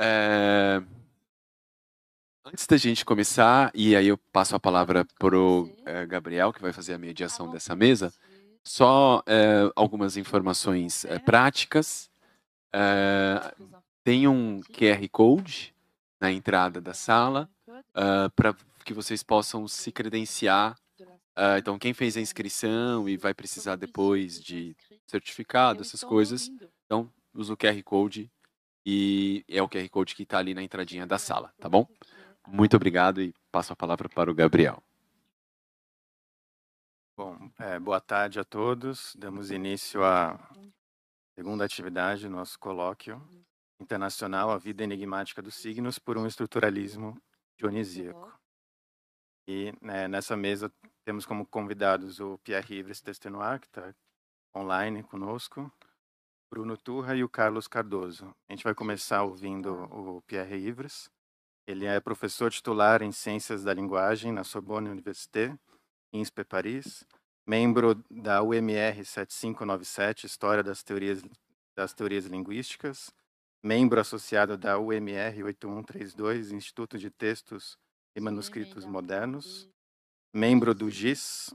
É, Antes da gente começar, e aí eu passo a palavra pro Gabriel, que vai fazer a mediação dessa mesa, só algumas informações práticas. Tem um QR Code na entrada da sala para que vocês possam se credenciar. Então, quem fez a inscrição e vai precisar depois de certificado, essas coisas, então usa o QR Code e é o QR Code que está ali na entradinha da sala, tá bom? Muito obrigado e passo a palavra para o Gabriel. Bom, boa tarde a todos. Damos início à segunda atividade do nosso colóquio internacional, A Vida Enigmática dos Signos por um Estruturalismo Dionisíaco. E nessa mesa temos como convidados o Pierre-Yves Testenoir, que está online conosco, Bruno Turra e o Carlos Cardoso. A gente vai começar ouvindo o Pierre-Yves. Ele é professor titular em Ciências da Linguagem na Sorbonne Université, INSPE Paris, membro da UMR 7597, História das Teorias Linguísticas, membro associado da UMR 8132, Instituto de Textos e Manuscritos Modernos, membro do GIS,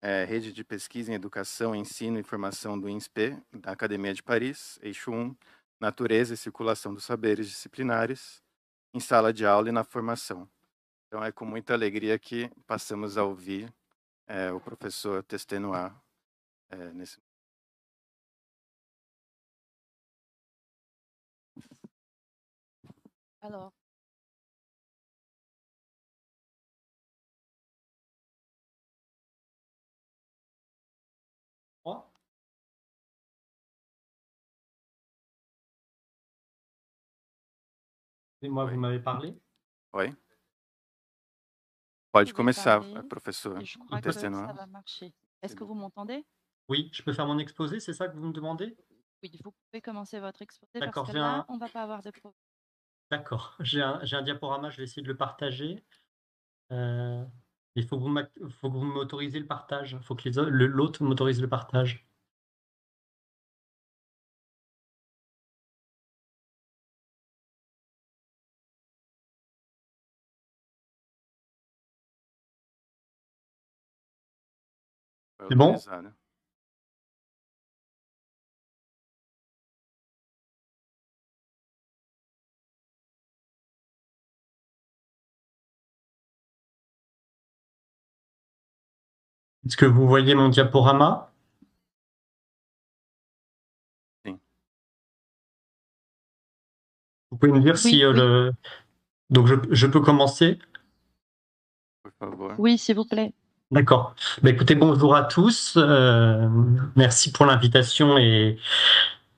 Rede de Pesquisa em Educação, Ensino e Formação do INSPE, da Academia de Paris, eixo 1, Natureza e Circulação dos Saberes Disciplinares, em sala de aula e na formação. Então é com muita alegria que passamos a ouvir o professor Testenoir nesse. Alors, Et moi, Oui. vous m'avez parlé? Oi? Pode Vous pouvez começar, parler, professor et je crois que Testenoir. ça va marcher. Est-ce que bon. vous m'entendez? Oui, je peux faire mon exposé, c'est ça que vous me demandez? Oui, vous pouvez commencer votre exposé parce D'accord, que j'ai là, un... on va pas avoir de problème. D'accord, j'ai un diaporama, je vais essayer de le partager. Il faut que vous m'autorisez le partage. Il faut que l'autre m'autorise le partage. Vai C'est bon? autorizar, né? Est-ce que vous voyez mon diaporama? Sim, Vous pouvez me dire si Oui. le... Donc je peux commencer? por favor. Oui, s'il vous plaît. D'accord. Bah, écoutez, bonjour à tous. Merci pour l'invitation et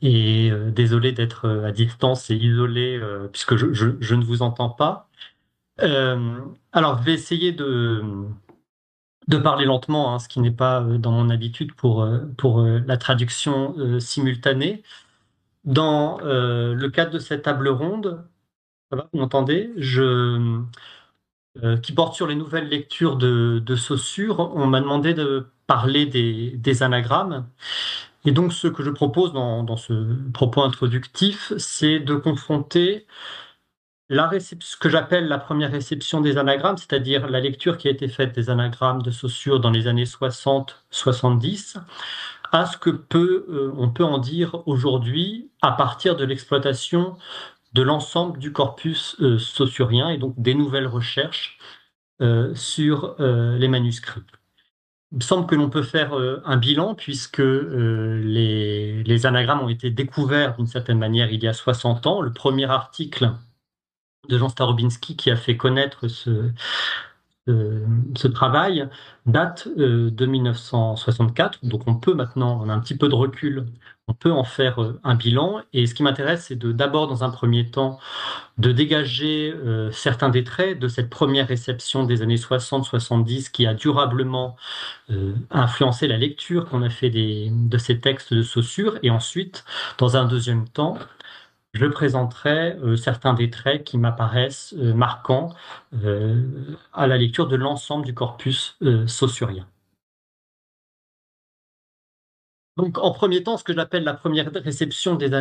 désolé d'être à distance et isolé puisque je ne vous entends pas. Alors, je vais essayer de parler lentement, hein, ce qui n'est pas dans mon habitude pour la traduction simultanée. Dans le cadre de cette table ronde, ça va, vous m'entendez? Qui porte sur les nouvelles lectures de Saussure, on m'a demandé de parler des anagrammes. Et donc, ce que je propose dans ce propos introductif, c'est de confronter ce que j'appelle la première réception des anagrammes, c'est-à-dire la lecture qui a été faite des anagrammes de Saussure dans les années 60-70, à ce que on peut en dire aujourd'hui à partir de l'exploitation de l'ensemble du corpus saussurien et donc des nouvelles recherches sur les manuscrits. Il me semble que l'on peut faire un bilan puisque les anagrammes ont été découverts d'une certaine manière il y a 60 ans. Le premier article de Jean Starobinski qui a fait connaître ce travail date de 1964, donc on a un petit peu de recul, on peut en faire un bilan. Et ce qui m'intéresse, c'est d'abord, dans un premier temps, de dégager certains des traits de cette première réception des années 60-70 qui a durablement influencé la lecture qu'on a fait de ces textes de Saussure. Et ensuite, dans un deuxième temps, je présenterai certains des traits qui m'apparaissent marquants à la lecture de l'ensemble du corpus saussurien. Donc, en premier temps, ce que j'appelle la première réception des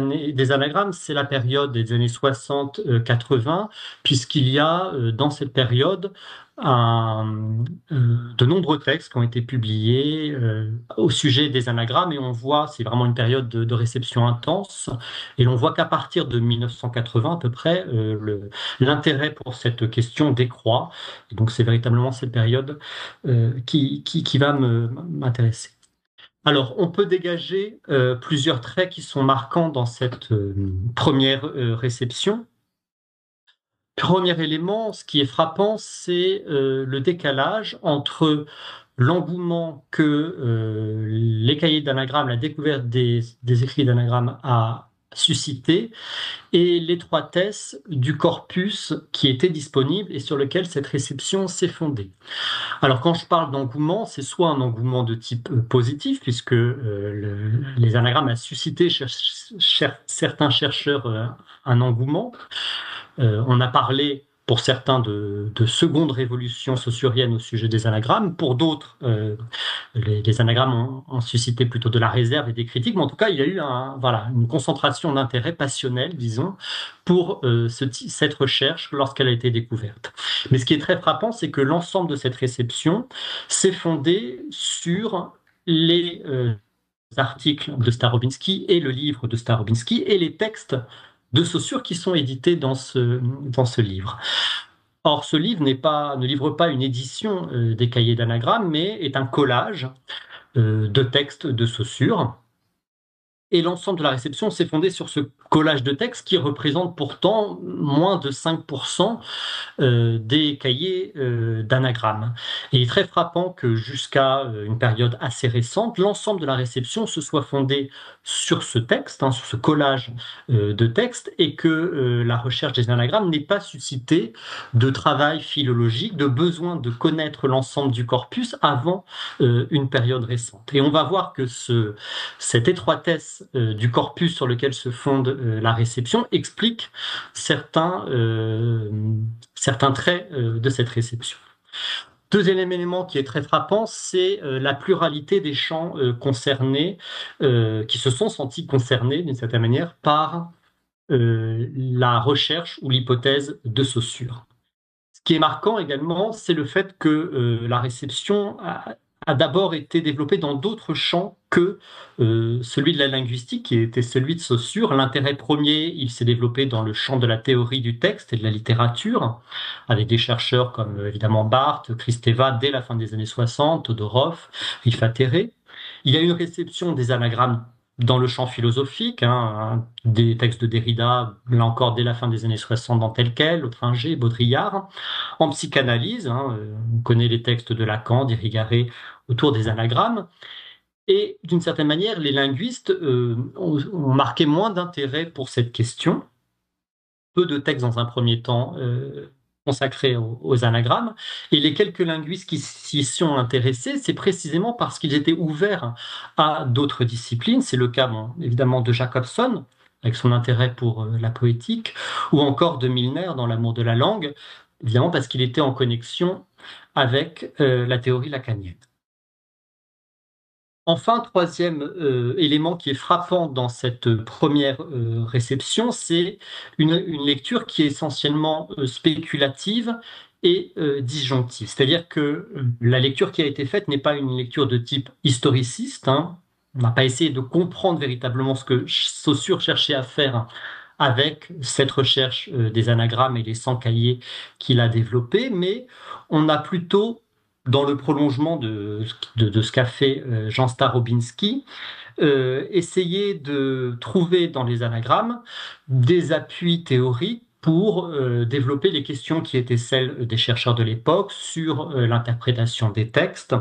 anagrammes, c'est la période des années 60-80, puisqu'il y a dans cette période de nombreux textes qui ont été publiés au sujet des anagrammes, et on voit, c'est vraiment une période de réception intense, et l'on voit qu'à partir de 1980 à peu près, l'intérêt pour cette question décroît. Et donc, c'est véritablement cette période qui va m'intéresser. Alors, on peut dégager plusieurs traits qui sont marquants dans cette première réception. Premier élément, ce qui est frappant, c'est le décalage entre l'engouement que les cahiers d'anagrammes, la découverte des écrits d'anagrammes a suscité, et l'étroitesse du corpus qui était disponible et sur lequel cette réception s'est fondée. Alors, quand je parle d'engouement, c'est soit un engouement de type positif, puisque les anagrammes a suscité chez certains chercheurs un engouement. On a parlé pour certains de seconde révolution saussurienne au sujet des anagrammes. Pour d'autres, les anagrammes ont suscité plutôt de la réserve et des critiques, mais en tout cas, il y a eu une concentration d'intérêt passionnel, disons, pour cette recherche lorsqu'elle a été découverte. Mais ce qui est très frappant, c'est que l'ensemble de cette réception s'est fondé sur les articles de Starobinsky et le livre de Starobinsky et les textes de Saussure qui sont édités dans ce livre. Or, ce livre ne livre pas une édition des cahiers d'anagrammes, mais est un collage de textes de Saussure. Et l'ensemble de la réception s'est fondé sur ce collage de textes qui représente pourtant moins de 5% des cahiers d'anagrammes. Et il est très frappant que jusqu'à une période assez récente, l'ensemble de la réception se soit fondé sur ce texte, sur ce collage de textes, et que la recherche des anagrammes n'ait pas suscité de travail philologique, de besoin de connaître l'ensemble du corpus avant une période récente. Et on va voir que cette étroitesse du corpus sur lequel se fonde la réception explique certains traits de cette réception. Deuxième élément qui est très frappant, c'est la pluralité des champs concernés, qui se sont sentis concernés d'une certaine manière par la recherche ou l'hypothèse de Saussure. Ce qui est marquant également, c'est le fait que la réception a d'abord été développée dans d'autres champs que celui de la linguistique, qui était celui de Saussure. L'intérêt premier, il s'est développé dans le champ de la théorie du texte et de la littérature, avec des chercheurs comme évidemment Barthes, Kristeva dès la fin des années 60, Todorov, Riffa-Teré. Il y a eu une réception des anagrammes dans le champ philosophique, des textes de Derrida, là encore dès la fin des années 60 dans Tel quel, Autringer, Baudrillard. En psychanalyse, on connaît les textes de Lacan, d'Irigaray autour des anagrammes. Et d'une certaine manière, les linguistes ont marqué moins d'intérêt pour cette question. Peu de textes dans un premier temps consacrés aux anagrammes. Et les quelques linguistes qui s'y sont intéressés, c'est précisément parce qu'ils étaient ouverts à d'autres disciplines. C'est le cas, évidemment, de Jacobson, avec son intérêt pour la poétique, ou encore de Milner dans L'amour de la langue, évidemment parce qu'il était en connexion avec la théorie lacanienne. Enfin, troisième élément qui est frappant dans cette première réception, c'est une lecture qui est essentiellement spéculative et disjonctive. C'est-à-dire que la lecture qui a été faite n'est pas une lecture de type historiciste. On n'a pas essayé de comprendre véritablement ce que Saussure cherchait à faire avec cette recherche des anagrammes et les 100 cahiers qu'il a développés, mais on a plutôt, dans le prolongement de ce qu'a fait Jean Starobinsky, essayer de trouver dans les anagrammes des appuis théoriques pour développer les questions qui étaient celles des chercheurs de l'époque sur l'interprétation des textes,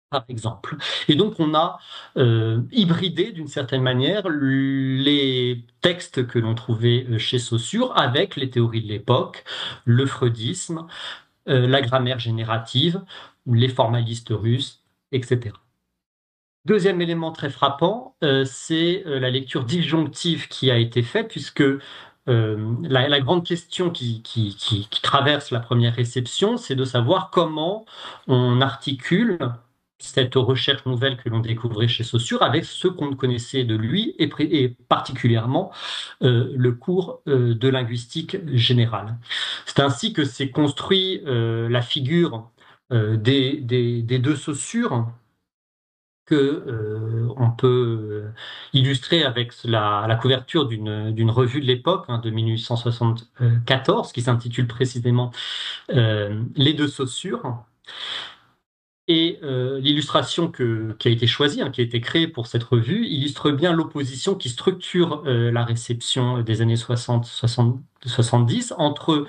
par exemple. Et donc on a hybridé d'une certaine manière les textes que l'on trouvait chez Saussure avec les théories de l'époque, le freudisme, la grammaire générative, les formalistes russes, etc. Deuxième élément très frappant, c'est la lecture disjonctive qui a été faite, puisque la grande question qui traverse la première réception, c'est de savoir comment on articule cette recherche nouvelle que l'on découvrait chez Saussure avec ce qu'on connaissait de lui et particulièrement le cours de linguistique générale. C'est ainsi que s'est construit la figure des deux Saussures que on peut illustrer avec la couverture d'une revue de l'époque de 1874 qui s'intitule précisément Les deux Saussures. Et l'illustration qui a été choisie, qui a été créée pour cette revue, illustre bien l'opposition qui structure la réception des années 60-70 entre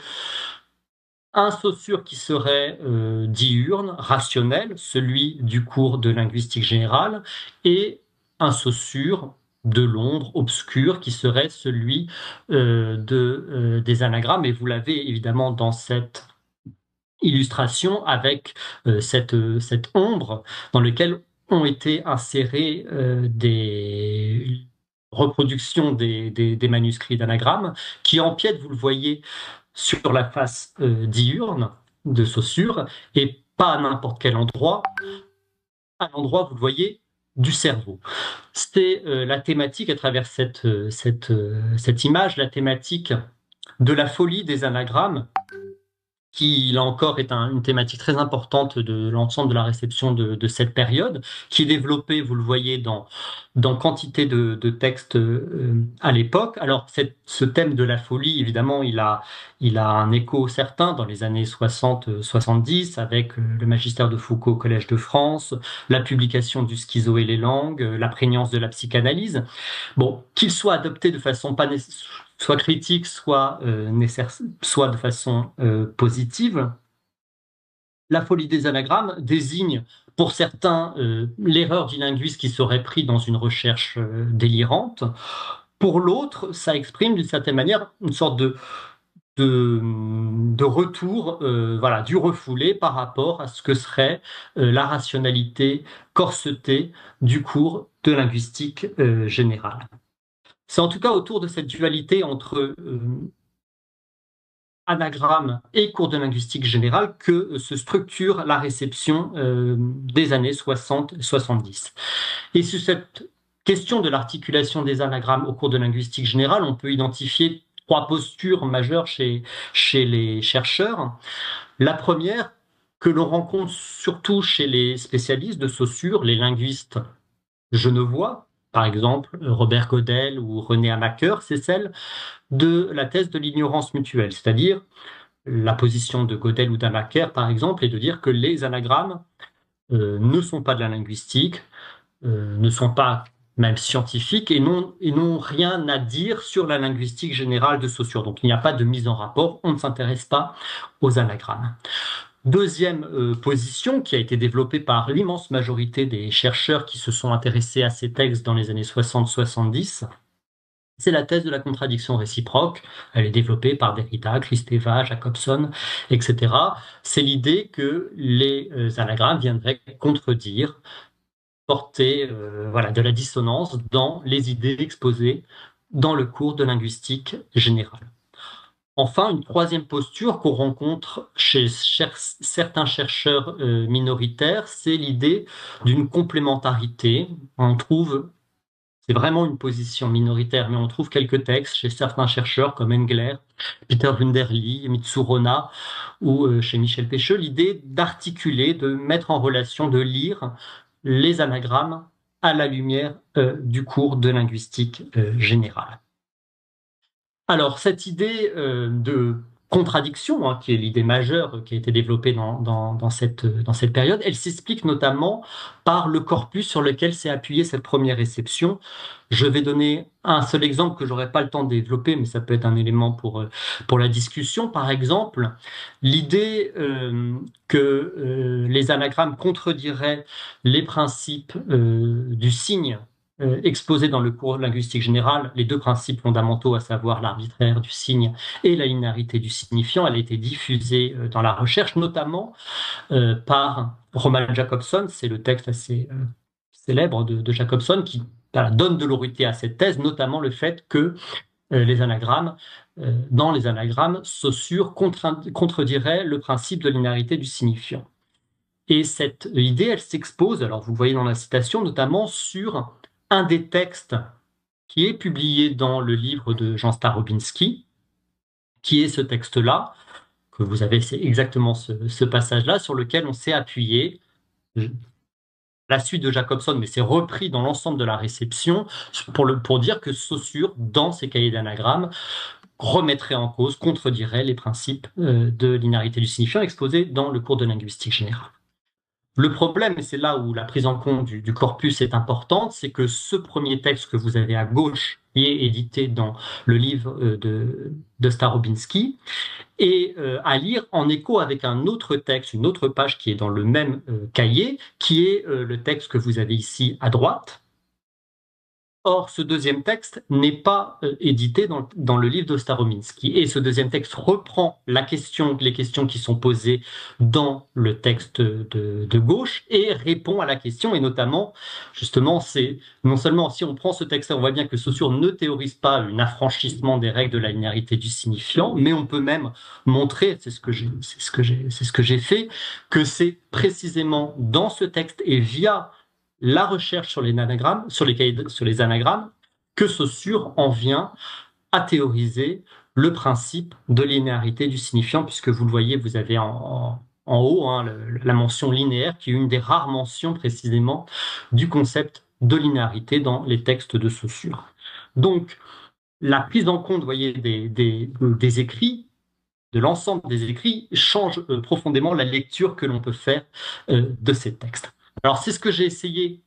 un Saussure qui serait diurne, rationnel, celui du cours de linguistique générale, et un Saussure de Londres, obscur, qui serait celui des anagrammes. Et vous l'avez évidemment dans cette illustration avec cette ombre dans laquelle ont été insérées des reproductions des manuscrits d'anagrammes qui empiètent, vous le voyez, sur la face diurne de Saussure, et pas à n'importe quel endroit, à l'endroit, vous le voyez, du cerveau. C'est la thématique à travers cette image, la thématique de la folie des anagrammes, qui, là encore, est une thématique très importante de l'ensemble de la réception de cette période, qui est développée, vous le voyez, dans quantité de textes à l'époque. Alors, ce thème de la folie, évidemment, il a un écho certain dans les années 60-70, avec le magistère de Foucault au Collège de France, la publication du Schizo et les langues, la prégnance de la psychanalyse. Bon, qu'il soit adopté de façon soit critique, soit de façon positive. La folie des anagrammes désigne, pour certains, l'erreur du linguiste qui serait pris dans une recherche délirante. Pour l'autre, ça exprime d'une certaine manière une sorte de retour du refoulé par rapport à ce que serait la rationalité corsetée du cours de linguistique générale. C'est en tout cas autour de cette dualité entre anagramme et cours de linguistique générale que se structure la réception des années 60-70. Et sur cette question de l'articulation des anagrammes au cours de linguistique générale, on peut identifier 3 postures majeures chez les chercheurs. La première, que l'on rencontre surtout chez les spécialistes de Saussure, les linguistes genevois, par exemple Robert Godel ou René Hamaker, c'est celle de la thèse de l'ignorance mutuelle, c'est-à-dire la position de Godel ou d'Hamaker, par exemple, est de dire que les anagrammes ne sont pas de la linguistique, ne sont pas même scientifiques et n'ont rien à dire sur la linguistique générale de Saussure. Donc il n'y a pas de mise en rapport, on ne s'intéresse pas aux anagrammes. Deuxième position qui a été développée par l'immense majorité des chercheurs qui se sont intéressés à ces textes dans les années 60-70, c'est la thèse de la contradiction réciproque. Elle est développée par Derrida, Kristeva, Jacobson, etc. C'est l'idée que les anagrammes viendraient contredire, porter de la dissonance dans les idées exposées dans le cours de linguistique générale. Enfin, une troisième posture qu'on rencontre chez certains chercheurs minoritaires, c'est l'idée d'une complémentarité. On trouve, c'est vraiment une position minoritaire, mais on trouve quelques textes chez certains chercheurs comme Engler, Peter Wunderli, Mitsurona ou chez Michel Pecheux, l'idée d'articuler, de mettre en relation, de lire les anagrammes à la lumière du cours de linguistique générale. Alors, cette idée de contradiction, qui est l'idée majeure qui a été développée dans cette période, elle s'explique notamment par le corpus sur lequel s'est appuyée cette première réception. Je vais donner un seul exemple que j'aurai pas le temps de développer, mais ça peut être un élément pour la discussion. Par exemple, l'idée que les anagrammes contrediraient les principes du signe exposés dans le cours linguistique général, les 2 principes fondamentaux, à savoir l'arbitraire du signe et la linéarité du signifiant. Elle a été diffusée dans la recherche, notamment par Roman Jacobson. C'est le texte assez célèbre de Jacobson qui donne de l'autorité à cette thèse, notamment le fait que dans les anagrammes, Saussure contredirait le principe de linéarité du signifiant. Et cette idée, elle s'expose, alors vous le voyez dans la citation, notamment sur un des textes qui est publié dans le livre de Jean Starobinski, qui est ce texte-là, que vous avez, c'est exactement ce passage-là, sur lequel on s'est appuyé, la suite de Jacobson, mais c'est repris dans l'ensemble de la réception, pour dire que Saussure, dans ses cahiers d'anagrammes, remettrait en cause, contredirait les principes de linéarité du signifiant exposés dans le cours de linguistique générale. Le problème, et c'est là où la prise en compte du corpus est importante, c'est que ce premier texte que vous avez à gauche, qui est édité dans le livre de Starobinski, est à lire en écho avec un autre texte, une autre page qui est dans le même cahier, qui est le texte que vous avez ici à droite. Or, ce deuxième texte n'est pas édité dans le livre de Starobinski. Et ce deuxième texte reprend les questions qui sont posées dans le texte de gauche et répond à la question. Et notamment, justement, c'est non seulement si on prend ce texte, on voit bien que Saussure ne théorise pas un affranchissement des règles de la linéarité du signifiant, mais on peut même montrer, c'est ce que j'ai fait, que c'est précisément dans ce texte et via la recherche sur les anagrammes, sur les anagrammes, que Saussure en vient à théoriser le principe de linéarité du signifiant, puisque vous le voyez, vous avez en haut la mention linéaire, qui est une des rares mentions précisément du concept de linéarité dans les textes de Saussure. Donc, la prise en compte, vous voyez, des écrits, de l'ensemble des écrits, change profondément la lecture que l'on peut faire de ces textes. Alors, c'est ce que j'ai essayé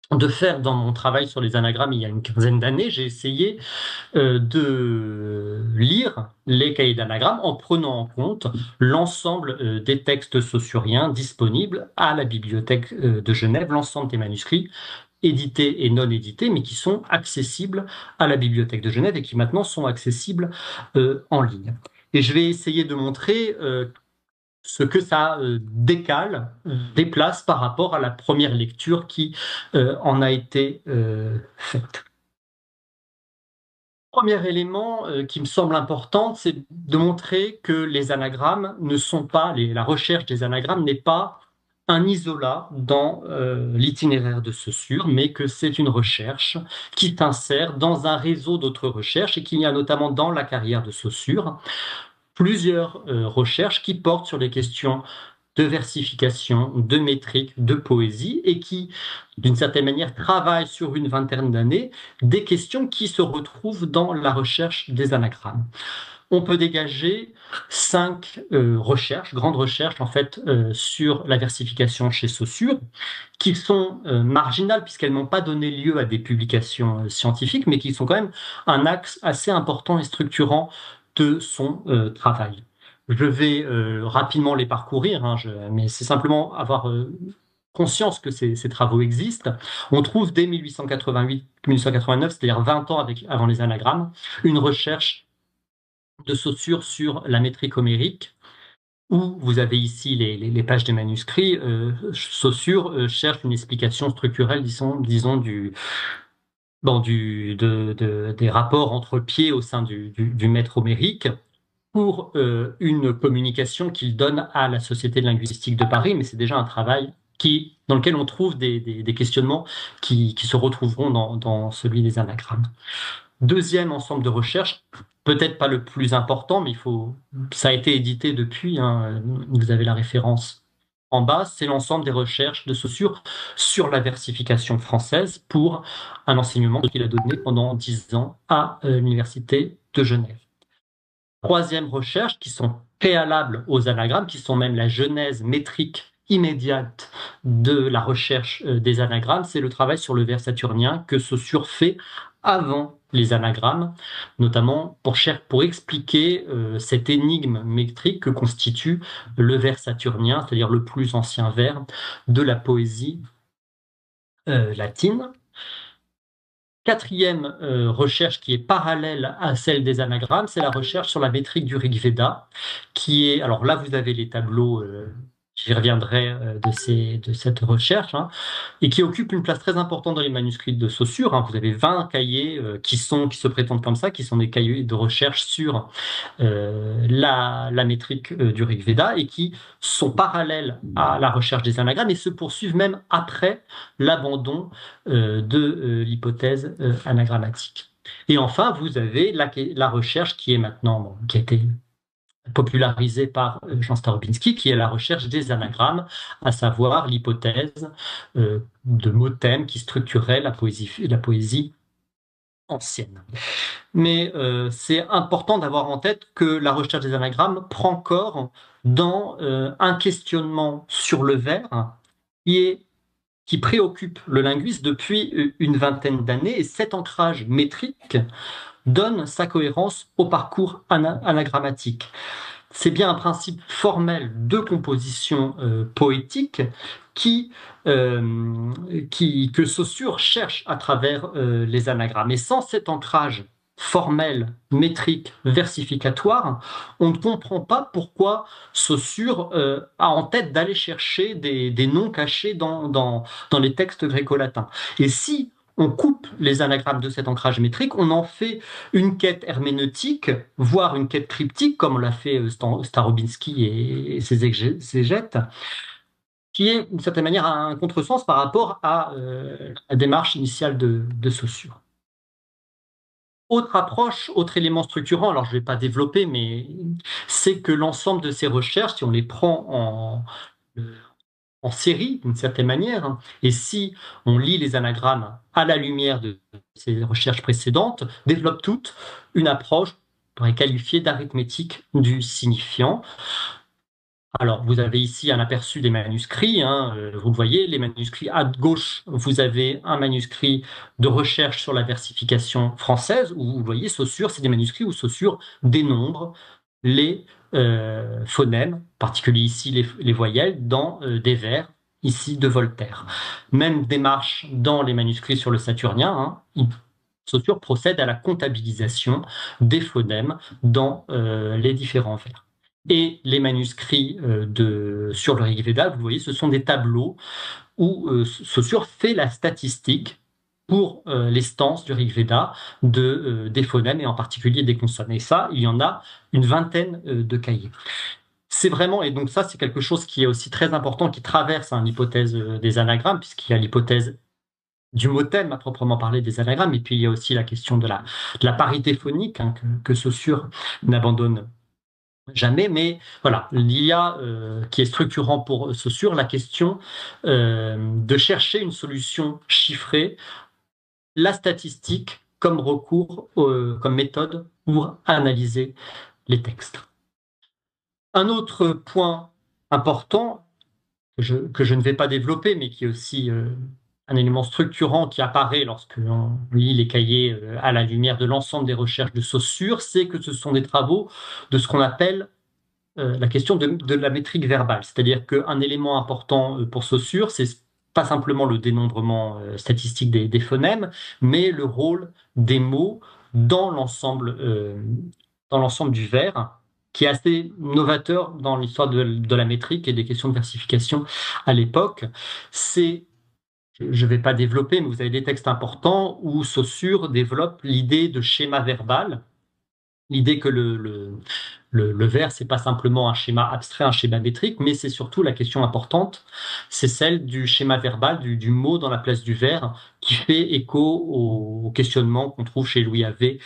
de faire dans mon travail sur les anagrammes il y a une quinzaine d'années. J'ai essayé de lire les cahiers d'anagrammes en prenant en compte l'ensemble des textes saussuriens disponibles à la bibliothèque de Genève, l'ensemble des manuscrits édités et non édités, mais qui sont accessibles à la bibliothèque de Genève et qui maintenant sont accessibles en ligne. Et je vais essayer de montrer ce que ça déplace par rapport à la première lecture qui en a été faite. Premier élément qui me semble important, c'est de montrer que les anagrammes ne sont pas, la recherche des anagrammes n'est pas un isolat dans l'itinéraire de Saussure, mais que c'est une recherche qui s'insère dans un réseau d'autres recherches et qu'il y a notamment dans la carrière de Saussure plusieurs recherches qui portent sur les questions de versification, de métrique, de poésie, et qui, d'une certaine manière, travaillent sur une vingtaine d'années des questions qui se retrouvent dans la recherche des anagrammes. On peut dégager 5 grandes recherches en fait, sur la versification chez Saussure, qui sont marginales puisqu'elles n'ont pas donné lieu à des publications scientifiques, mais qui sont quand même un axe assez important et structurant de son travail. Je vais rapidement les parcourir, mais c'est simplement avoir conscience que ces travaux existent. On trouve dès 1888-1889, c'est-à-dire 20 ans avant les anagrammes, une recherche de Saussure sur la métrique homérique, où vous avez ici les pages des manuscrits. Saussure cherche une explication structurelle, disons des rapports entre pieds au sein du mètre homérique pour une communication qu'il donne à la Société de linguistique de Paris, mais c'est déjà un travail dans lequel on trouve des questionnements qui se retrouveront dans celui des anagrammes. Deuxième ensemble de recherches, peut-être pas le plus important, mais ça a été édité depuis, vous avez la référence en bas, c'est l'ensemble des recherches de Saussure sur la versification française pour un enseignement qu'il a donné pendant 10 ans à l'Université de Genève. Troisième recherche, qui sont préalables aux anagrammes, qui sont même la genèse métrique immédiate de la recherche des anagrammes, c'est le travail sur le vers saturnien que Saussure fait avant les anagrammes, notamment pour expliquer cette énigme métrique que constitue le vers saturnien, c'est-à-dire le plus ancien vers de la poésie latine. Quatrième recherche qui est parallèle à celle des anagrammes, c'est la recherche sur la métrique du Rig Veda, qui est, alors là vous avez les tableaux j'y reviendrai de cette recherche, hein, et qui occupe une place très importante dans les manuscrits de Saussure. Hein. Vous avez 20 cahiers qui se prétendent comme ça, qui sont des cahiers de recherche sur la métrique du Rig Veda et qui sont parallèles à la recherche des anagrammes et se poursuivent même après l'abandon de l'hypothèse anagrammatique. Et enfin, vous avez la recherche qui est maintenant, qui a été popularisée par Jean Starobinski, qui est la recherche des anagrammes, à savoir l'hypothèse de mots-thèmes qui structuraient la poésie ancienne. Mais c'est important d'avoir en tête que la recherche des anagrammes prend corps dans un questionnement sur le vers qui préoccupe le linguiste depuis une vingtaine d'années, et cet ancrage métrique donne sa cohérence au parcours anagrammatique. C'est bien un principe formel de composition poétique que Saussure cherche à travers les anagrammes. Et sans cet ancrage formel, métrique, versificatoire, on ne comprend pas pourquoi Saussure a en tête d'aller chercher des noms cachés dans les textes gréco-latins. Et si on coupe les anagrammes de cet ancrage métrique, on en fait une quête herméneutique, voire une quête cryptique, comme l'a fait Starobinski et ses exégètes, qui est d'une certaine manière un contresens par rapport à la démarche initiale de Saussure. Autre approche, autre élément structurant, alors je ne vais pas développer, mais c'est que l'ensemble de ces recherches, si on les prend en série d'une certaine manière, hein, et si on lit les anagrammes à la lumière de ces recherches précédentes, développent toutes une approche qu'on pourrait qualifier d'arithmétique du signifiant. Alors, vous avez ici un aperçu des manuscrits, hein, vous le voyez, les manuscrits à gauche, vous avez un manuscrit de recherche sur la versification française, où vous voyez Saussure, c'est des manuscrits où Saussure dénombre les phonèmes, en particulier ici les voyelles, dans des vers, ici de Voltaire. Même démarche dans les manuscrits sur le saturnien, hein, Saussure procède à la comptabilisation des phonèmes dans les différents vers. Et les manuscrits sur le Rig Veda, vous voyez, ce sont des tableaux où Saussure fait la statistique pour les stances du Rig Veda des phonèmes et en particulier des consonnes. Et ça, il y en a une vingtaine de cahiers. C'est vraiment, et donc ça, c'est quelque chose qui est aussi très important, qui traverse l'hypothèse des anagrammes, puisqu'il y a l'hypothèse du mot-thème à proprement parler des anagrammes, et puis il y a aussi la question de la parité phonique, hein, que Saussure n'abandonne jamais, mais voilà, il y a, qui est structurant pour Saussure, la question de chercher une solution chiffrée, la statistique comme recours, comme méthode pour analyser les textes. Un autre point important, que je ne vais pas développer, mais qui est aussi un élément structurant qui apparaît lorsque l'on lit les cahiers à la lumière de l'ensemble des recherches de Saussure, c'est que ce sont des travaux de ce qu'on appelle la question de la métrique verbale. C'est-à-dire qu'un élément important pour Saussure, c'est pas simplement le dénombrement statistique des phonèmes, mais le rôle des mots dans l'ensemble du vers, qui est assez novateur dans l'histoire de la métrique et des questions de versification à l'époque. Je ne vais pas développer, mais vous avez des textes importants où Saussure développe l'idée de schéma verbal, l'idée que le vers, c'est pas simplement un schéma abstrait, un schéma métrique, mais c'est surtout la question importante, c'est celle du schéma verbal, du mot dans la place du vers, qui fait écho au questionnement qu'on trouve chez Louis Havet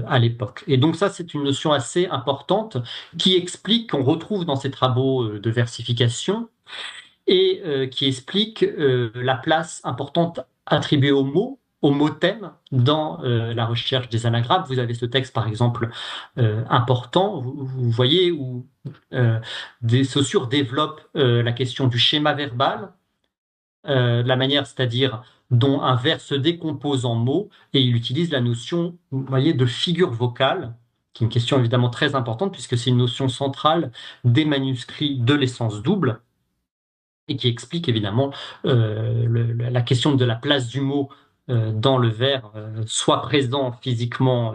à l'époque. Et donc ça, c'est une notion assez importante qui explique, qu'on retrouve dans ses travaux de versification, et qui explique la place importante attribuée aux mots, au mot-thème dans la recherche des anagrammes. Vous avez ce texte, par exemple, important, vous voyez, où Saussure développe la question du schéma verbal, la manière, c'est-à-dire dont un vers se décompose en mots, et il utilise la notion, vous voyez, de figure vocale, qui est une question évidemment très importante, puisque c'est une notion centrale des manuscrits de l'essence double, et qui explique évidemment la question de la place du mot dans le vers, soit présent physiquement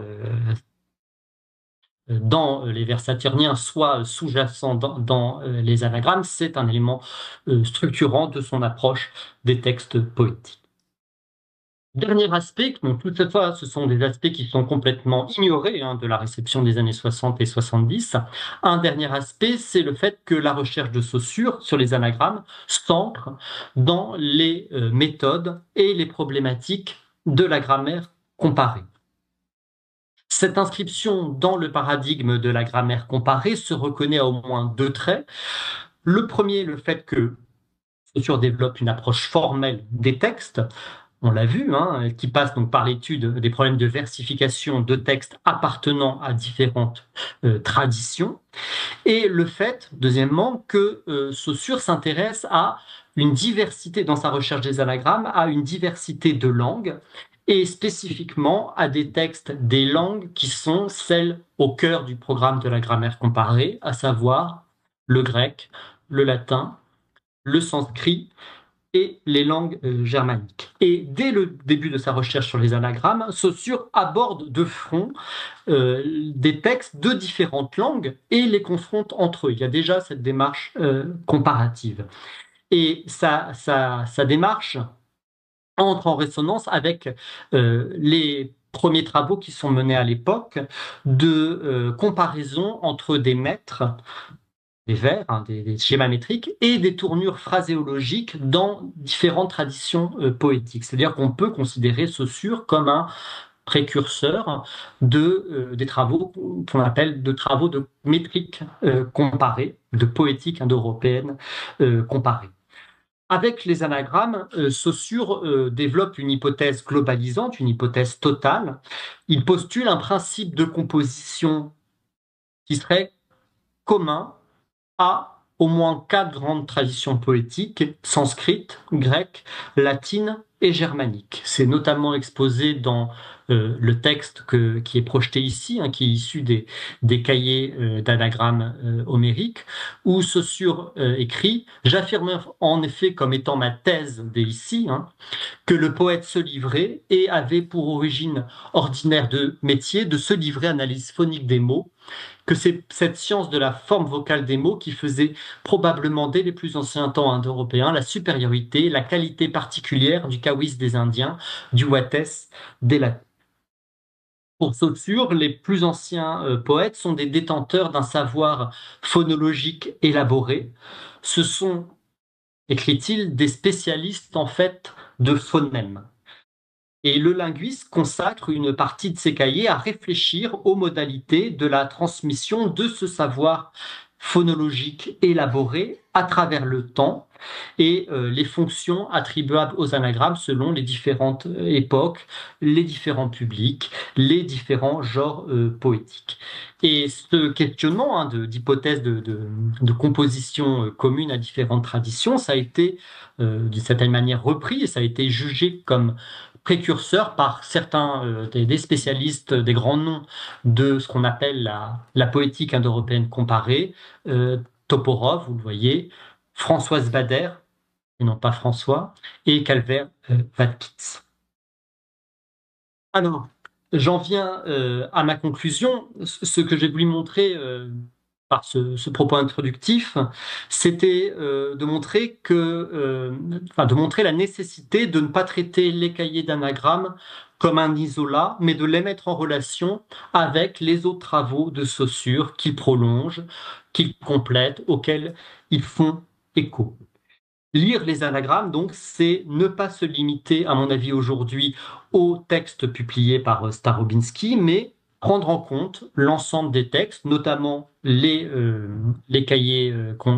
dans les vers saturniens, soit sous-jacent dans les anagrammes, c'est un élément structurant de son approche des textes poétiques. Dernier aspect, donc toute cette fois, ce sont des aspects qui sont complètement ignorés de la réception des années 60 et 70. Un dernier aspect, c'est le fait que la recherche de Saussure sur les anagrammes s'ancre dans les méthodes et les problématiques de la grammaire comparée. Cette inscription dans le paradigme de la grammaire comparée se reconnaît à au moins deux traits. Le premier, le fait que Saussure développe une approche formelle des textes, on l'a vu, qui passe donc par l'étude des problèmes de versification de textes appartenant à différentes traditions, et le fait, deuxièmement, que Saussure s'intéresse à une diversité, dans sa recherche des anagrammes, à une diversité de langues, et spécifiquement à des textes des langues qui sont celles au cœur du programme de la grammaire comparée, à savoir le grec, le latin, le sanskrit et les langues germaniques. Et dès le début de sa recherche sur les anagrammes, Saussure aborde de front des textes de différentes langues et les confronte entre eux. Il y a déjà cette démarche comparative. Et sa démarche entre en résonance avec les premiers travaux qui sont menés à l'époque de comparaison entre des maîtres, des vers, des schémas métriques et des tournures phraséologiques dans différentes traditions poétiques. C'est-à-dire qu'on peut considérer Saussure comme un précurseur des travaux qu'on appelle de travaux de métrique comparée, de poétique indo-européenne comparée. Avec les anagrammes, Saussure développe une hypothèse globalisante, une hypothèse totale. Il postule un principe de composition qui serait commun à au moins 4 grandes traditions poétiques, sanskrites, grecques, latines et germaniques. C'est notamment exposé dans le texte qui est projeté ici, qui est issu des cahiers d'anagrammes homériques, où Saussure écrit « J'affirme en effet comme étant ma thèse dès ici, que le poète se livrait et avait pour origine ordinaire de métier de se livrer à l'analyse phonique des mots, que c'est cette science de la forme vocale des mots qui faisait probablement dès les plus anciens temps indo-européens la supériorité, la qualité particulière du kawis des Indiens, du wates des Latins. » Pour Saussure, les plus anciens poètes sont des détenteurs d'un savoir phonologique élaboré. Ce sont, écrit-il, des spécialistes en fait de phonèmes. Et le linguiste consacre une partie de ses cahiers à réfléchir aux modalités de la transmission de ce savoir phonologique élaboré à travers le temps et les fonctions attribuables aux anagrammes selon les différentes époques, les différents publics, les différents genres poétiques. Et ce questionnement d'hypothèse de composition commune à différentes traditions, ça a été d'une certaine manière repris et ça a été jugé comme précurseur par certains des spécialistes, des grands noms de ce qu'on appelle la poétique indo-européenne comparée, Toporov, vous le voyez, Françoise Bader, et non pas François, et Calvert Watkins. Alors, j'en viens à ma conclusion. Ce que j'ai voulu montrer par ce propos introductif, c'était de montrer de montrer la nécessité de ne pas traiter les cahiers d'anagrammes comme un isolat, mais de les mettre en relation avec les autres travaux de Saussure qu'ils prolongent, qu'ils complètent, auxquels ils font écho. Lire les anagrammes, donc, c'est ne pas se limiter, à mon avis, aujourd'hui, aux textes publiés par Starobinski, mais prendre en compte l'ensemble des textes, notamment les cahiers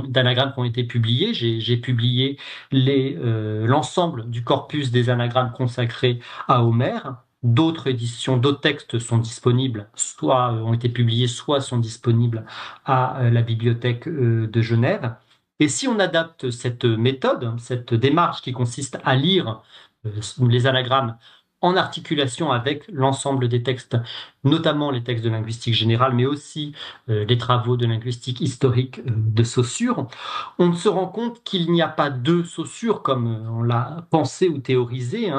d'anagrammes qui ont été publiés. J'ai publié l'ensemble du corpus des anagrammes consacrés à Homère. D'autres éditions, d'autres textes sont disponibles, soit ont été publiés, soit sont disponibles à la bibliothèque de Genève. Et si on adapte cette méthode, cette démarche qui consiste à lire les anagrammes en articulation avec l'ensemble des textes, notamment les textes de linguistique générale, mais aussi les travaux de linguistique historique de Saussure, on se rend compte qu'il n'y a pas deux Saussure comme on l'a pensé ou théorisé.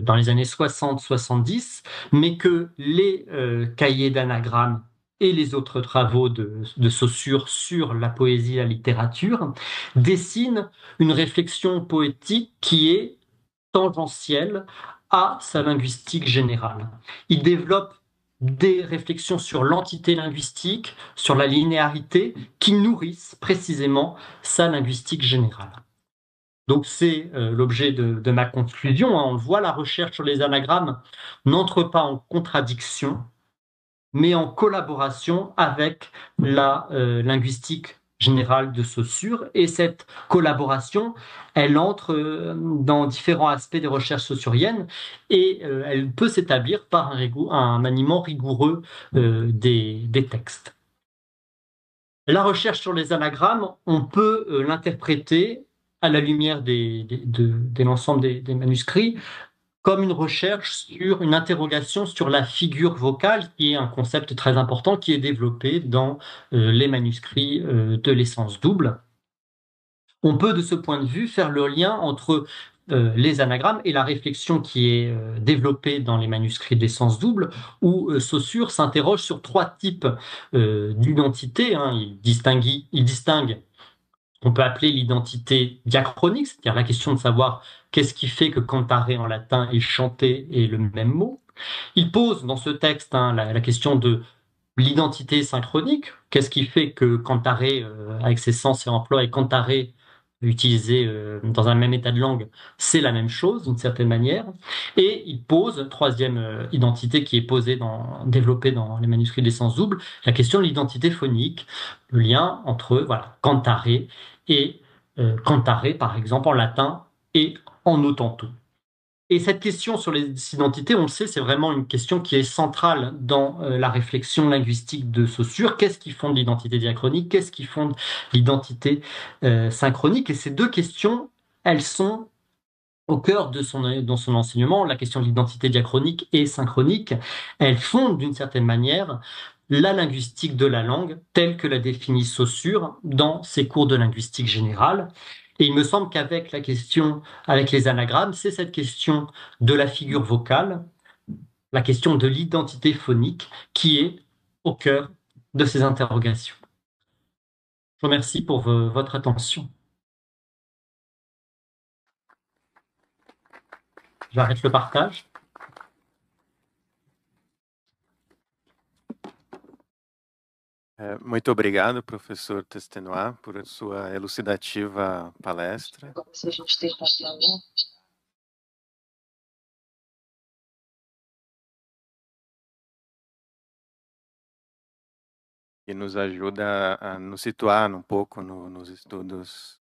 dans les années 60-70, mais que les cahiers d'anagrammes et les autres travaux de Saussure sur la poésie et la littérature dessinent une réflexion poétique qui est tangentielle à sa linguistique générale. Il développe des réflexions sur l'entité linguistique, sur la linéarité, qui nourrissent précisément sa linguistique générale. Donc c'est l'objet de ma conclusion. On le voit, la recherche sur les anagrammes n'entre pas en contradiction, mais en collaboration avec la linguistique générale de Saussure. Et cette collaboration, elle entre dans différents aspects des recherches saussuriennes et elle peut s'établir par un maniement rigoureux des textes. La recherche sur les anagrammes, on peut l'interpréter à la lumière de l'ensemble des manuscrits comme une recherche sur une interrogation sur la figure vocale, qui est un concept très important qui est développé dans les manuscrits de l'essence double. On peut de ce point de vue faire le lien entre les anagrammes et la réflexion qui est développée dans les manuscrits de l'essence double, où Saussure s'interroge sur trois types d'identité. Hein. Il distingue on peut appeler l'identité diachronique, c'est-à-dire la question de savoir qu'est-ce qui fait que cantare en latin et chanter est le même mot. Il pose dans ce texte la question de l'identité synchronique, qu'est-ce qui fait que cantare, avec ses sens et emplois, et cantare utilisé dans un même état de langue, c'est la même chose d'une certaine manière. Et il pose, troisième identité qui est développée dans les manuscrits d'essence double, la question de l'identité phonique, le lien entre cantare et cantare, par exemple, en latin et en autanto. Et cette question sur les identités, on le sait, c'est vraiment une question qui est centrale dans la réflexion linguistique de Saussure. Qu'est-ce qui fonde l'identité diachronique? Qu'est-ce qui fonde l'identité synchronique? Et ces deux questions, elles sont au cœur de son enseignement. La question de l'identité diachronique et synchronique, elles fondent d'une certaine manière la linguistique de la langue telle que la définit Saussure dans ses cours de linguistique générale. Et il me semble qu'avec avec les anagrammes, c'est cette question de la figure vocale, la question de l'identité phonique qui est au cœur de ces interrogations. Je vous remercie pour votre attention. J'arrête le partage. Muito obrigado, professor Testenois, por sua elucidativa palestra. Se a gente tem papel, E nos ajuda a nos situar um pouco nos estudos,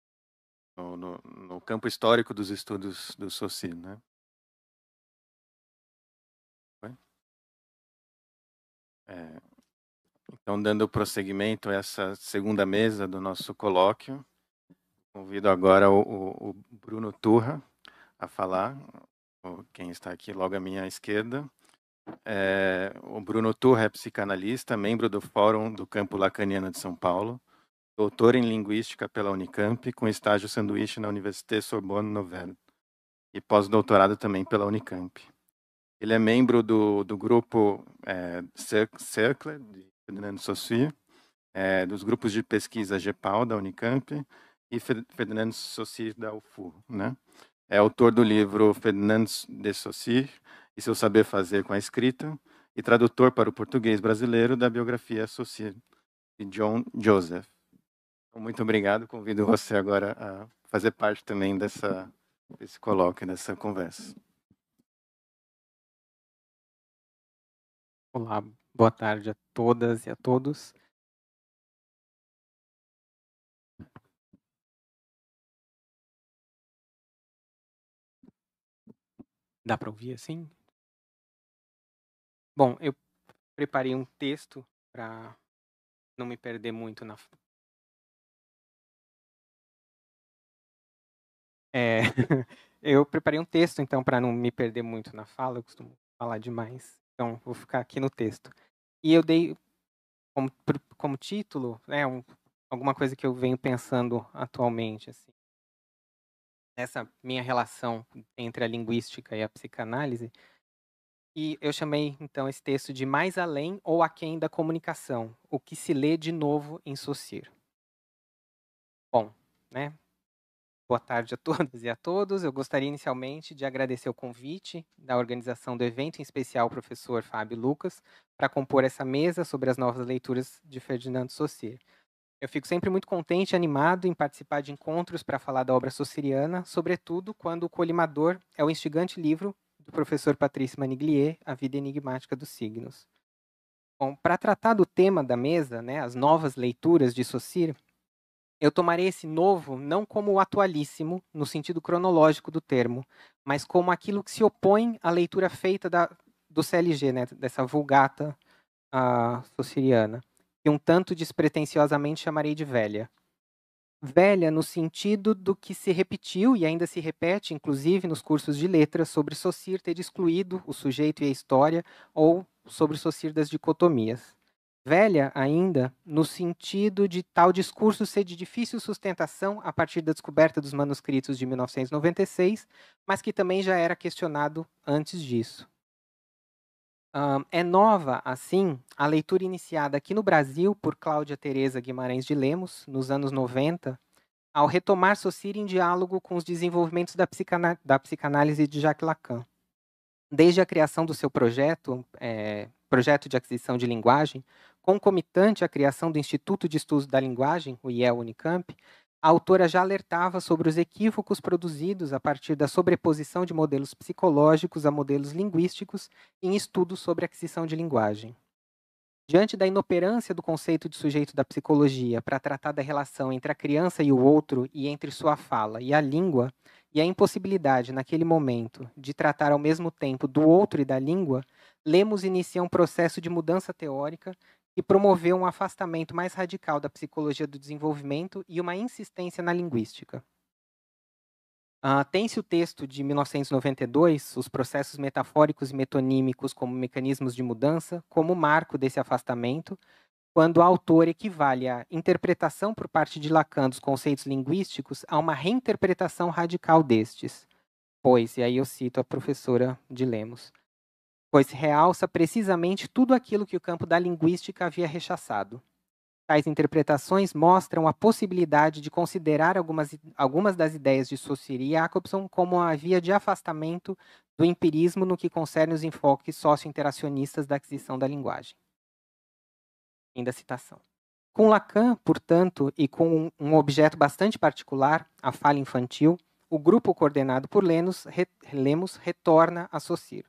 no campo histórico dos estudos do Saussure, né? Então, dando prosseguimento a essa segunda mesa do nosso colóquio, convido agora o Bruno Turra a falar, quem está aqui logo à minha esquerda. O Bruno Turra é psicanalista, membro do Fórum do Campo Lacaniano de São Paulo, doutor em Linguística pela Unicamp, com estágio sanduíche na Université Sorbonne Nouvelle, e pós-doutorado também pela Unicamp. Ele é membro do grupo Cercle, de Ferdinand Saussure, dos grupos de pesquisa GEPAL, da Unicamp, e Ferdinand Saussure, da UFU. Né? É autor do livro Ferdinand de Saussure e seu saber fazer com a escrita, e tradutor para o português brasileiro da biografia Saussure, de John Joseph. Então, muito obrigado, convido você agora a fazer parte também desse colóquio, dessa conversa. Olá, boa tarde a todas e a todos. Dá para ouvir assim? Bom, eu preparei um texto para não me perder muito na... Eu preparei um texto, então, para não me perder muito na fala, eu costumo falar demais. Então, vou ficar aqui no texto. E eu dei como título, né, alguma coisa que eu venho pensando atualmente, assim. nessa minha relação entre a linguística e a psicanálise. E eu chamei, então, esse texto de Mais Além ou Aquém da Comunicação, o que se lê de novo em Saussure. Bom, né? Boa tarde a todas e a todos. Eu gostaria inicialmente de agradecer o convite da organização do evento, em especial ao professor Fábio Lucas, para compor essa mesa sobre as novas leituras de Ferdinand Saussure. Eu fico sempre muito contente e animado em participar de encontros para falar da obra saussuriana, sobretudo quando o colimador é o instigante livro do professor Patrice Maniglier, A Vida Enigmática dos Signos. Bom, para tratar do tema da mesa, né, as novas leituras de Saussure, eu tomarei esse novo não como o atualíssimo, no sentido cronológico do termo, mas como aquilo que se opõe à leitura feita do CLG, né, dessa vulgata saussuriana, que um tanto despretensiosamente chamarei de velha. Velha no sentido do que se repetiu e ainda se repete, inclusive nos cursos de letras, sobre Saussure ter excluído o sujeito e a história, ou sobre Saussure das dicotomias. Velha ainda no sentido de tal discurso ser de difícil sustentação a partir da descoberta dos manuscritos de 1996, mas que também já era questionado antes disso. É nova, assim, a leitura iniciada aqui no Brasil por Cláudia Teresa Guimarães de Lemos, nos anos 90, ao retomar Saussure em diálogo com os desenvolvimentos da psicanálise de Jacques Lacan. Desde a criação do seu projeto de aquisição de linguagem, concomitante à criação do Instituto de Estudos da Linguagem, o IEL-Unicamp, a autora já alertava sobre os equívocos produzidos a partir da sobreposição de modelos psicológicos a modelos linguísticos em estudos sobre aquisição de linguagem. Diante da inoperância do conceito de sujeito da psicologia para tratar da relação entre a criança e o outro e entre sua fala e a língua, e a impossibilidade, naquele momento, de tratar ao mesmo tempo do outro e da língua, Lemos inicia um processo de mudança teórica que promoveu um afastamento mais radical da psicologia do desenvolvimento e uma insistência na linguística. Tem-se o texto de 1992, Os Processos Metafóricos e Metonímicos como Mecanismos de Mudança, como marco desse afastamento, quando o autor equivale a interpretação por parte de Lacan dos conceitos linguísticos a uma reinterpretação radical destes. Pois, e aí eu cito a professora de Lemos, pois realça precisamente tudo aquilo que o campo da linguística havia rechaçado. Tais interpretações mostram a possibilidade de considerar algumas das ideias de Saussure e Jacobson como uma via de afastamento do empirismo no que concerne os enfoques socio-interacionistas da aquisição da linguagem. Fim da citação. Com Lacan, portanto, e com um objeto bastante particular, a fala infantil, o grupo coordenado por Lemos retorna a Saussure.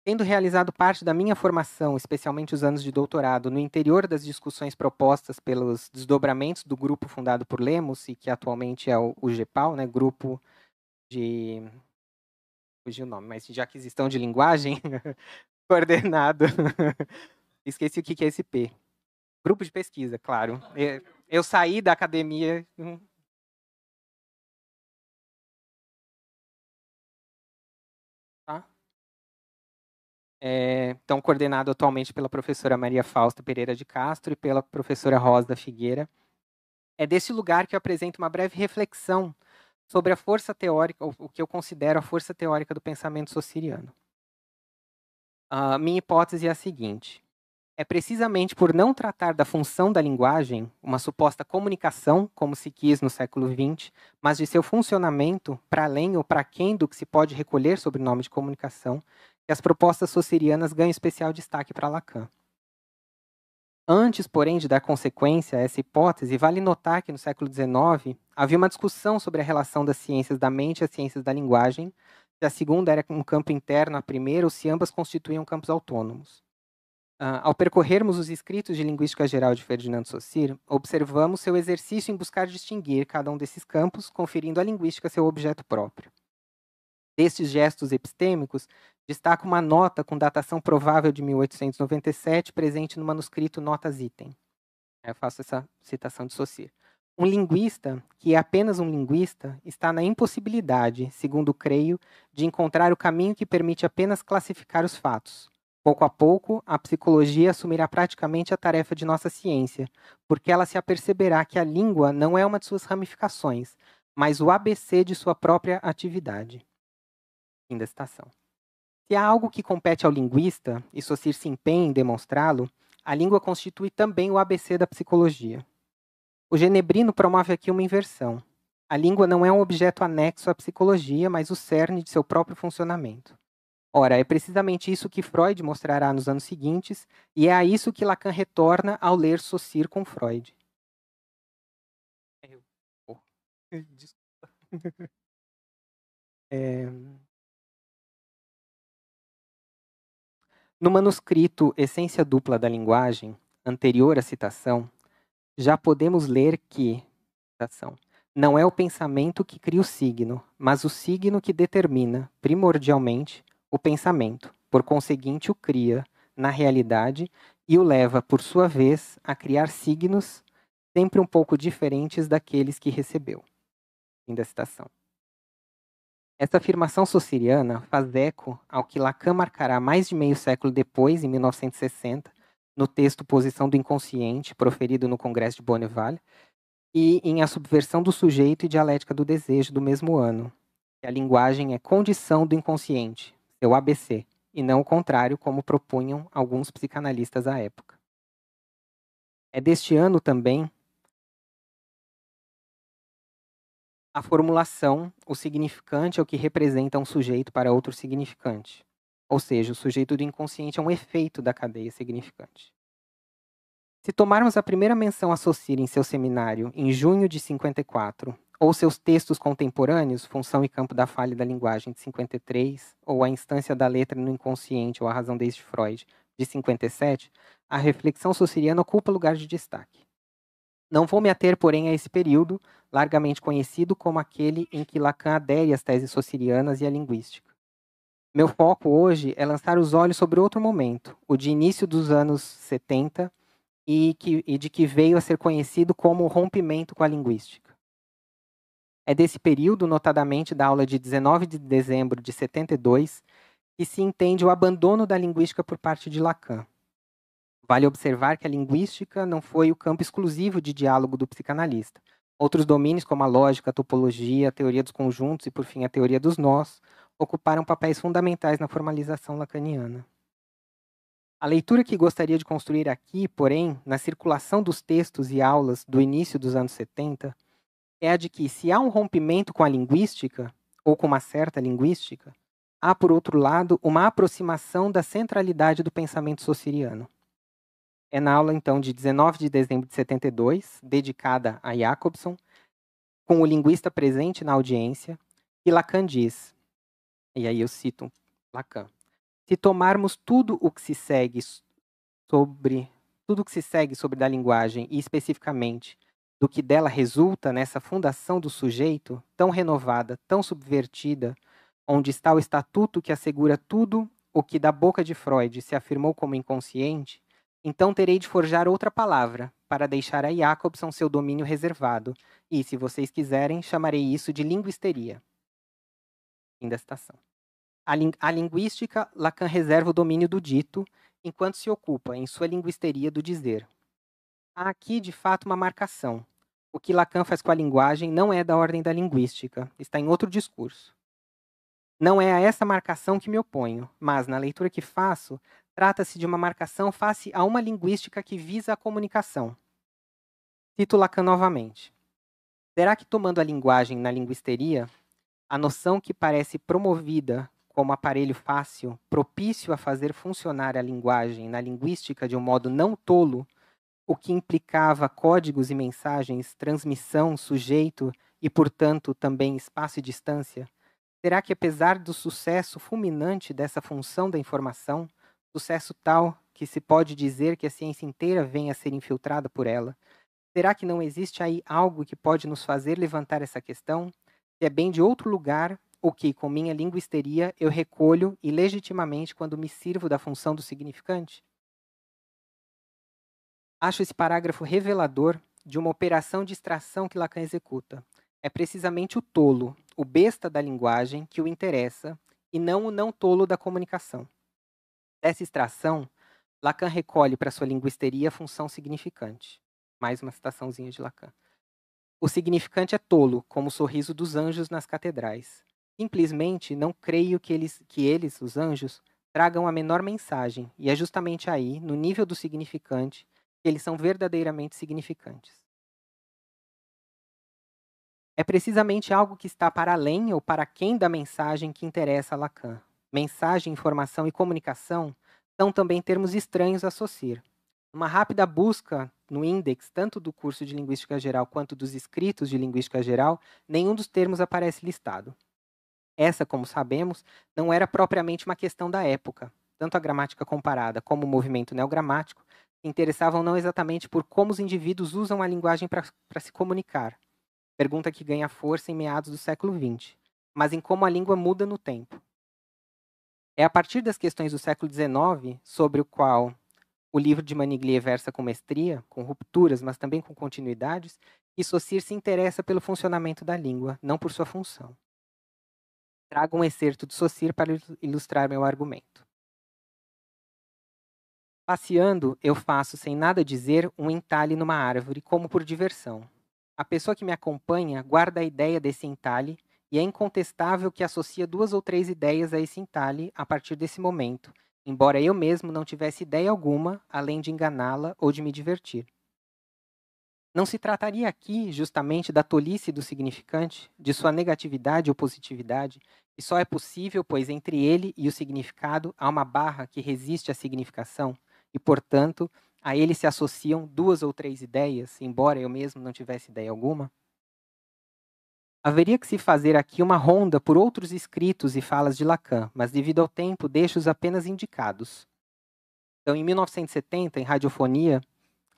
Tendo realizado parte da minha formação, especialmente os anos de doutorado, no interior das discussões propostas pelos desdobramentos do grupo fundado por Lemos, e que atualmente é o GEPAL, né, Grupo de... fugiu o nome, mas de aquisição de linguagem, coordenado... Esqueci o que é esse P. Grupo de pesquisa, claro. Eu saí da academia... Tá? Então, coordenado atualmente pela professora Maria Fausta Pereira de Castro e pela professora Rosa Figueira. É desse lugar que eu apresento uma breve reflexão sobre a força teórica, o que eu considero a força teórica do pensamento saussuriano. Minha hipótese é a seguinte: é precisamente por não tratar da função da linguagem, uma suposta comunicação, como se quis no século XX, mas de seu funcionamento, para além ou para quem do que se pode recolher sob o nome de comunicação, que as propostas saussurianas ganham especial destaque para Lacan. Antes, porém, de dar consequência a essa hipótese, vale notar que no século XIX havia uma discussão sobre a relação das ciências da mente e as ciências da linguagem, se a segunda era um campo interno à primeira ou se ambas constituíam campos autônomos. Ao percorrermos os escritos de linguística geral de Ferdinand Saussure, observamos seu exercício em buscar distinguir cada um desses campos, conferindo à linguística seu objeto próprio. Destes gestos epistêmicos, destaco uma nota com datação provável de 1897, presente no manuscrito Notas Item. Eu faço essa citação de Saussure. Um linguista, que é apenas um linguista, está na impossibilidade, segundo creio, de encontrar o caminho que permite apenas classificar os fatos. Pouco a pouco, a psicologia assumirá praticamente a tarefa de nossa ciência, porque ela se aperceberá que a língua não é uma de suas ramificações, mas o ABC de sua própria atividade. Fim da citação. Se há algo que compete ao linguista, e Saussure se empenha em demonstrá-lo, a língua constitui também o ABC da psicologia. O Genebrino promove aqui uma inversão. A língua não é um objeto anexo à psicologia, mas o cerne de seu próprio funcionamento. Ora, é precisamente isso que Freud mostrará nos anos seguintes, e é a isso que Lacan retorna ao ler Saussure com Freud. Desculpa. No manuscrito Essência Dupla da Linguagem, anterior à citação, já podemos ler que, citação, não é o pensamento que cria o signo, mas o signo que determina, primordialmente, o pensamento, por conseguinte o cria, na realidade, e o leva, por sua vez, a criar signos sempre um pouco diferentes daqueles que recebeu. Fim da citação. Essa afirmação saussuriana faz eco ao que Lacan marcará mais de meio século depois, em 1960, no texto Posição do Inconsciente, proferido no Congresso de Bonneval, e em A Subversão do Sujeito e Dialética do Desejo, do mesmo ano, que a linguagem é condição do inconsciente, seu ABC, e não o contrário, como propunham alguns psicanalistas à época. É deste ano também a formulação, o significante é o que representa um sujeito para outro significante. Ou seja, o sujeito do inconsciente é um efeito da cadeia significante. Se tomarmos a primeira menção a Saussure em seu seminário, em junho de 54, ou seus textos contemporâneos, Função e Campo da Falha da Linguagem, de 53, ou A Instância da Letra no Inconsciente, ou A Razão desde Freud, de 57, a reflexão saussuriana ocupa lugar de destaque. Não vou me ater, porém, a esse período, largamente conhecido como aquele em que Lacan adere às teses saussurianas e à linguística. Meu foco hoje é lançar os olhos sobre outro momento, o de início dos anos 70, e de que veio a ser conhecido como o rompimento com a linguística. É desse período, notadamente da aula de 19 de dezembro de 72, que se entende o abandono da linguística por parte de Lacan. Vale observar que a linguística não foi o campo exclusivo de diálogo do psicanalista. Outros domínios, como a lógica, a topologia, a teoria dos conjuntos e, por fim, a teoria dos nós, ocuparam papéis fundamentais na formalização lacaniana. A leitura que gostaria de construir aqui, porém, na circulação dos textos e aulas do início dos anos 70, é a de que, se há um rompimento com a linguística, ou com uma certa linguística, há, por outro lado, uma aproximação da centralidade do pensamento saussuriano. É na aula, então, de 19 de dezembro de 72, dedicada a Jacobson, com o linguista presente na audiência, que Lacan diz, e aí eu cito Lacan, se tomarmos tudo o que se segue sobre da linguagem e especificamente do que dela resulta nessa fundação do sujeito, tão renovada, tão subvertida, onde está o estatuto que assegura tudo o que da boca de Freud se afirmou como inconsciente, então terei de forjar outra palavra para deixar a Jacobson seu domínio reservado e, se vocês quiserem, chamarei isso de linguisteria. Fim da citação. A linguística, Lacan reserva o domínio do dito, enquanto se ocupa, em sua linguisteria, do dizer. Há aqui, de fato, uma marcação. O que Lacan faz com a linguagem não é da ordem da linguística, está em outro discurso. Não é a essa marcação que me oponho, mas, na leitura que faço, trata-se de uma marcação face a uma linguística que visa a comunicação. Cito Lacan novamente. Será que, tomando a linguagem na linguisteria, a noção que parece promovida como aparelho fácil, propício a fazer funcionar a linguagem na linguística de um modo não tolo, o que implicava códigos e mensagens, transmissão, sujeito e, portanto, também espaço e distância, será que, apesar do sucesso fulminante dessa função da informação, sucesso tal que se pode dizer que a ciência inteira venha a ser infiltrada por ela, será que não existe aí algo que pode nos fazer levantar essa questão? Se é bem de outro lugar o que, com minha linguisteria, eu recolho ilegitimamente quando me sirvo da função do significante? Acho esse parágrafo revelador de uma operação de extração que Lacan executa. É precisamente o tolo, o besta da linguagem, que o interessa, e não o não tolo da comunicação. Dessa extração, Lacan recolhe para sua linguisteria a função significante. Mais uma citaçãozinha de Lacan. O significante é tolo, como o sorriso dos anjos nas catedrais. Simplesmente não creio que eles, os anjos, tragam a menor mensagem, e é justamente aí, no nível do significante, que eles são verdadeiramente significantes. É precisamente algo que está para além ou para quem da mensagem que interessa a Lacan. Mensagem, informação e comunicação são também termos estranhos a Saussure. Uma rápida busca no index, tanto do curso de Linguística Geral quanto dos escritos de Linguística Geral, nenhum dos termos aparece listado. Essa, como sabemos, não era propriamente uma questão da época. Tanto a gramática comparada como o movimento neogramático se interessavam não exatamente por como os indivíduos usam a linguagem para se comunicar, pergunta que ganha força em meados do século XX, mas em como a língua muda no tempo. É a partir das questões do século XIX, sobre o qual o livro de Maniglier versa com mestria, com rupturas, mas também com continuidades, que Saussure se interessa pelo funcionamento da língua, não por sua função. Trago um excerto de Saussure para ilustrar meu argumento. Passeando, eu faço, sem nada dizer, um entalhe numa árvore, como por diversão. A pessoa que me acompanha guarda a ideia desse entalhe e é incontestável que associa 2 ou 3 ideias a esse entalhe a partir desse momento, embora eu mesmo não tivesse ideia alguma, além de enganá-la ou de me divertir. Não se trataria aqui, justamente, da tolice do significante, de sua negatividade ou positividade, que só é possível, pois entre ele e o significado há uma barra que resiste à significação, e, portanto, a ele se associam 2 ou 3 ideias, embora eu mesmo não tivesse ideia alguma? Haveria que se fazer aqui uma ronda por outros escritos e falas de Lacan, mas devido ao tempo deixo-os apenas indicados. Então, em 1970, em Radiofonia,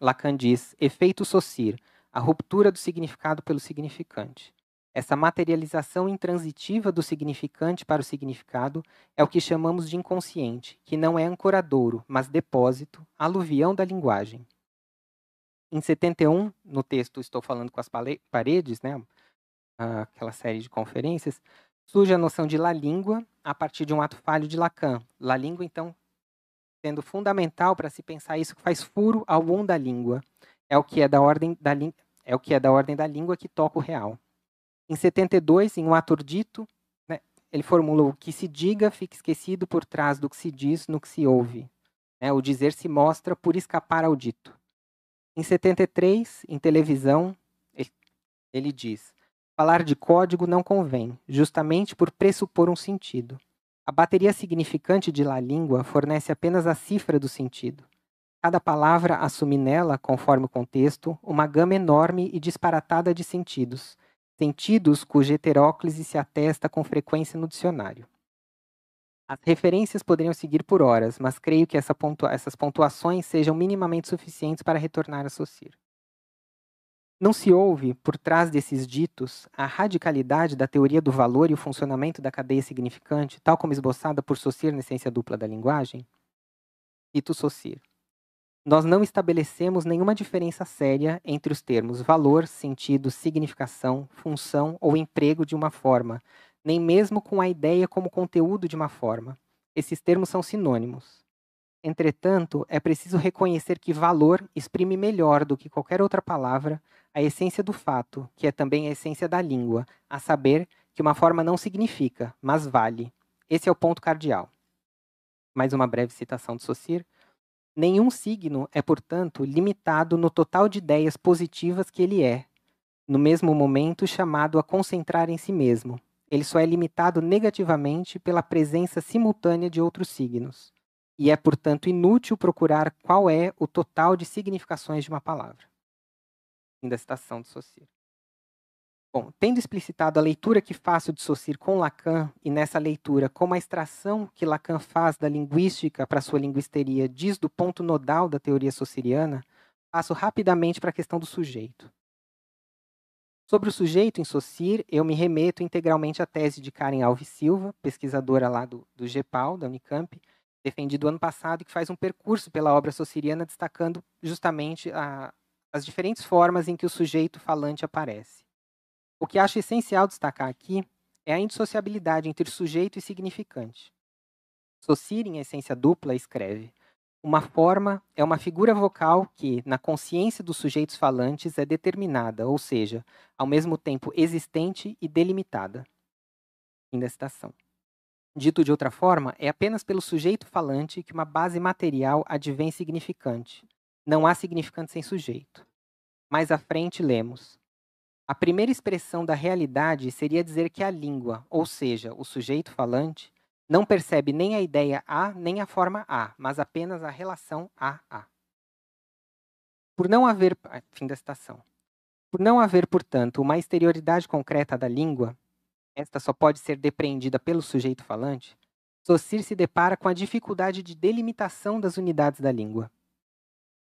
Lacan diz: efeito Saussure, a ruptura do significado pelo significante. Essa materialização intransitiva do significante para o significado é o que chamamos de inconsciente, que não é ancoradouro, mas depósito, aluvião da linguagem. Em 71, no texto Estou Falando com as Paredes, né, aquela série de conferências, surge a noção de la língua a partir de um ato falho de Lacan. La língua, então, sendo fundamental para se pensar isso que faz furo ao on da língua. É o que é da ordem da língua que toca o real. Em 72, em um ato dito, né, ele formula: o que se diga fica esquecido por trás do que se diz no que se ouve. O dizer se mostra por escapar ao dito. Em 73, em televisão, ele diz: falar de código não convém, justamente por pressupor um sentido. A bateria significante de la língua fornece apenas a cifra do sentido. Cada palavra assume nela, conforme o contexto, uma gama enorme e disparatada de sentidos, sentidos cuja heteróclise se atesta com frequência no dicionário. As referências poderiam seguir por horas, mas creio que essas pontuações sejam minimamente suficientes para retornar a Saussure. Não se ouve, por trás desses ditos, a radicalidade da teoria do valor e o funcionamento da cadeia significante, tal como esboçada por Saussure na Essência Dupla da Linguagem? Cito Saussure: nós não estabelecemos nenhuma diferença séria entre os termos valor, sentido, significação, função ou emprego de uma forma, nem mesmo com a ideia como conteúdo de uma forma. Esses termos são sinônimos. Entretanto, é preciso reconhecer que valor exprime melhor do que qualquer outra palavra a essência do fato, que é também a essência da língua, a saber que uma forma não significa, mas vale. Esse é o ponto cardeal. Mais uma breve citação de Saussure. Nenhum signo é, portanto, limitado no total de ideias positivas que ele é, no mesmo momento chamado a concentrar em si mesmo. Ele só é limitado negativamente pela presença simultânea de outros signos. E é, portanto, inútil procurar qual é o total de significações de uma palavra. Fim da citação de Saussure. Bom, tendo explicitado a leitura que faço de Saussure com Lacan, e nessa leitura, como a extração que Lacan faz da linguística para sua linguisteria diz do ponto nodal da teoria saussuriana, passo rapidamente para a questão do sujeito. Sobre o sujeito em Saussure, eu me remeto integralmente à tese de Karen Alves Silva, pesquisadora lá do GEPAL, da Unicamp, defendido ano passado, e que faz um percurso pela obra saussuriana, destacando justamente as diferentes formas em que o sujeito falante aparece. O que acho essencial destacar aqui é a indissociabilidade entre sujeito e significante. Saussure, em Essência Dupla, escreve: uma forma é uma figura vocal que, na consciência dos sujeitos falantes, é determinada, ou seja, ao mesmo tempo existente e delimitada. Fim da citação. Dito de outra forma, é apenas pelo sujeito falante que uma base material advém significante. Não há significante sem sujeito. Mais à frente, lemos: a primeira expressão da realidade seria dizer que a língua, ou seja, o sujeito falante, não percebe nem a ideia A, nem a forma A, mas apenas a relação A-A. Por não haver... Fim da citação. Por não haver, portanto, uma exterioridade concreta da língua, esta só pode ser depreendida pelo sujeito falante, Saussure se depara com a dificuldade de delimitação das unidades da língua.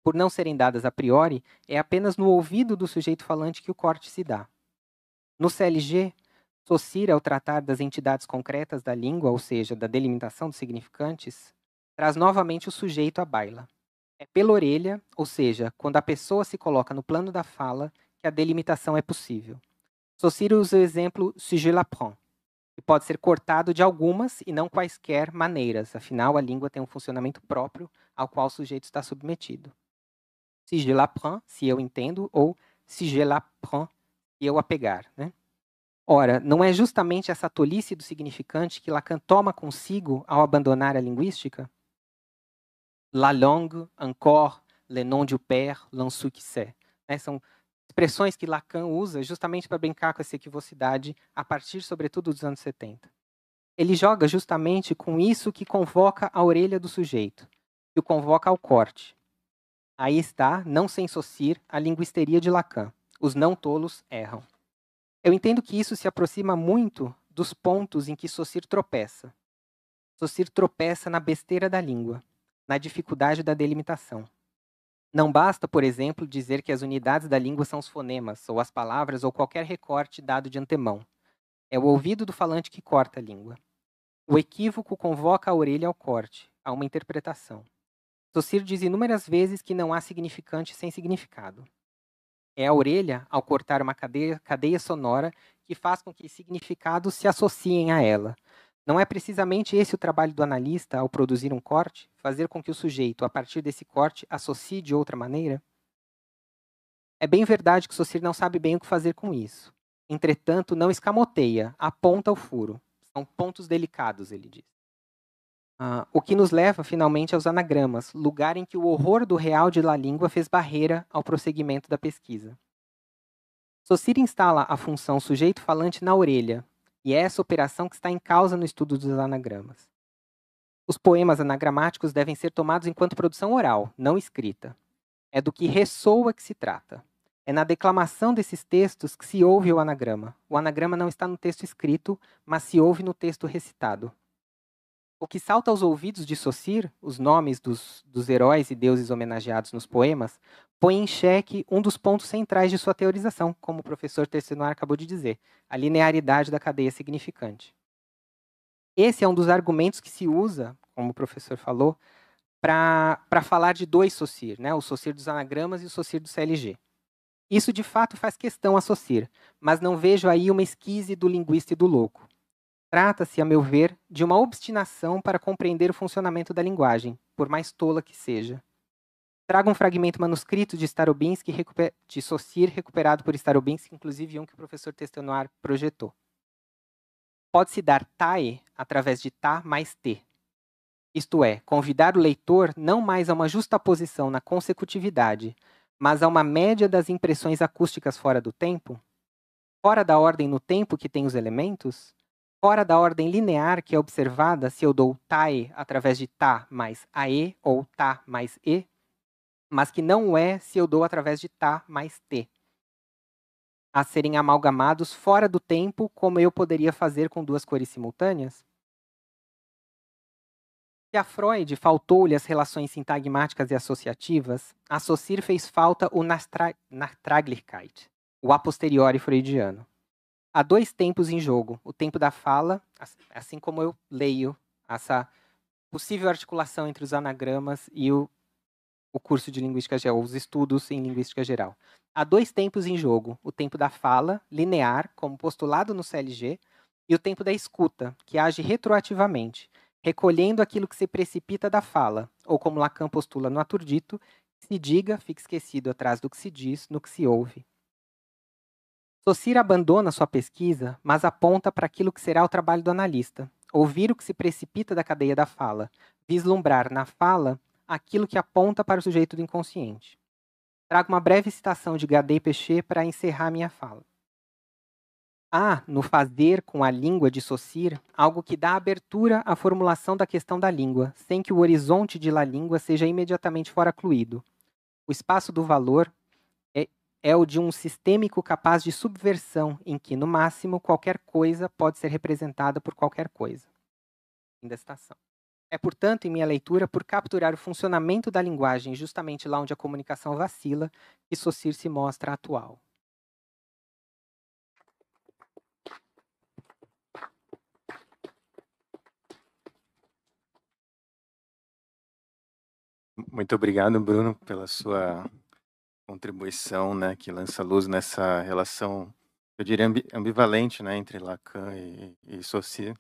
Por não serem dadas a priori, é apenas no ouvido do sujeito falante que o corte se dá. No CLG, Saussure, ao tratar das entidades concretas da língua, ou seja, da delimitação dos significantes, traz novamente o sujeito à baila. É pela orelha, ou seja, quando a pessoa se coloca no plano da fala, que a delimitação é possível. Saussure usa o exemplo sujet l'apprend, que pode ser cortado de algumas e não quaisquer maneiras, afinal a língua tem um funcionamento próprio ao qual o sujeito está submetido. Si je l'apprends, se eu entendo, ou si je l'apprends, se eu a pegar, né? Ora, não é justamente essa tolice do significante que Lacan toma consigo ao abandonar a linguística? La langue, encore, le nom du père, l'ensu qui sait. São expressões que Lacan usa justamente para brincar com essa equivocidade a partir, sobretudo, dos anos 70. Ele joga justamente com isso que convoca a orelha do sujeito, que o convoca ao corte. Aí está, não sem Saussure, a linguisteria de Lacan. Os não tolos erram. Eu entendo que isso se aproxima muito dos pontos em que Saussure tropeça. Saussure tropeça na besteira da língua, na dificuldade da delimitação. Não basta, por exemplo, dizer que as unidades da língua são os fonemas, ou as palavras, ou qualquer recorte dado de antemão. É o ouvido do falante que corta a língua. O equívoco convoca a orelha ao corte, a uma interpretação. Saussure diz inúmeras vezes que não há significante sem significado. É a orelha, ao cortar uma cadeia sonora, que faz com que significados se associem a ela. Não é precisamente esse o trabalho do analista ao produzir um corte? Fazer com que o sujeito, a partir desse corte, associe de outra maneira? É bem verdade que Saussure não sabe bem o que fazer com isso. Entretanto, não escamoteia, aponta o furo. São pontos delicados, ele diz. O que nos leva, finalmente, aos anagramas, lugar em que o horror do real de La Língua fez barreira ao prosseguimento da pesquisa. Saussure instala a função sujeito-falante na orelha, e é essa operação que está em causa no estudo dos anagramas. Os poemas anagramáticos devem ser tomados enquanto produção oral, não escrita. É do que ressoa que se trata. É na declamação desses textos que se ouve o anagrama. O anagrama não está no texto escrito, mas se ouve no texto recitado. O que salta aos ouvidos de Saussure, os nomes dos heróis e deuses homenageados nos poemas, põe em xeque um dos pontos centrais de sua teorização, como o professor Tessenoir acabou de dizer, a linearidade da cadeia significante. Esse é um dos argumentos que se usa, como o professor falou, para falar de dois Saussure, né? O Saussure dos anagramas e o Saussure do CLG. Isso, de fato, faz questão a Saussure, mas não vejo aí uma esquise do linguista e do louco. Trata-se, a meu ver, de uma obstinação para compreender o funcionamento da linguagem, por mais tola que seja. Trago um fragmento manuscrito de Saussure recuperado por Starobinsky, inclusive um que o professor Tessenoir projetou. Pode-se dar tae através de tá mais t. Isto é, convidar o leitor não mais a uma justaposição na consecutividade, mas a uma média das impressões acústicas fora do tempo, fora da ordem no tempo que tem os elementos, fora da ordem linear que é observada se eu dou tae através de tá mais ae ou tá mais e, mas que não é se eu dou através de tá mais t. A serem amalgamados fora do tempo, como eu poderia fazer com duas cores simultâneas? Se a Freud faltou-lhe as relações sintagmáticas e associativas, a Saussure fez falta o Nachtraglichkeit, o a posteriori freudiano. Há dois tempos em jogo, o tempo da fala, assim como eu leio essa possível articulação entre os anagramas e o curso de linguística geral, os estudos em linguística geral. Há dois tempos em jogo, o tempo da fala, linear, como postulado no CLG, e o tempo da escuta, que age retroativamente, recolhendo aquilo que se precipita da fala, ou como Lacan postula no Atur Dito, se diga, fique esquecido atrás do que se diz, no que se ouve. Saussure abandona sua pesquisa, mas aponta para aquilo que será o trabalho do analista, ouvir o que se precipita da cadeia da fala, vislumbrar na fala aquilo que aponta para o sujeito do inconsciente. Trago uma breve citação de Gadei Péché para encerrar minha fala. Há, no fazer com a língua de Saussure, algo que dá abertura à formulação da questão da língua, sem que o horizonte de la língua seja imediatamente foracluído. O espaço do valor é o de um sistêmico capaz de subversão, em que, no máximo, qualquer coisa pode ser representada por qualquer coisa. Fim da citação. É, portanto, em minha leitura, por capturar o funcionamento da linguagem justamente lá onde a comunicação vacila, que Saussure se mostra atual. Muito obrigado, Bruno, pela sua contribuição, né, que lança luz nessa relação, eu diria, ambivalente, né, entre Lacan e Saussure.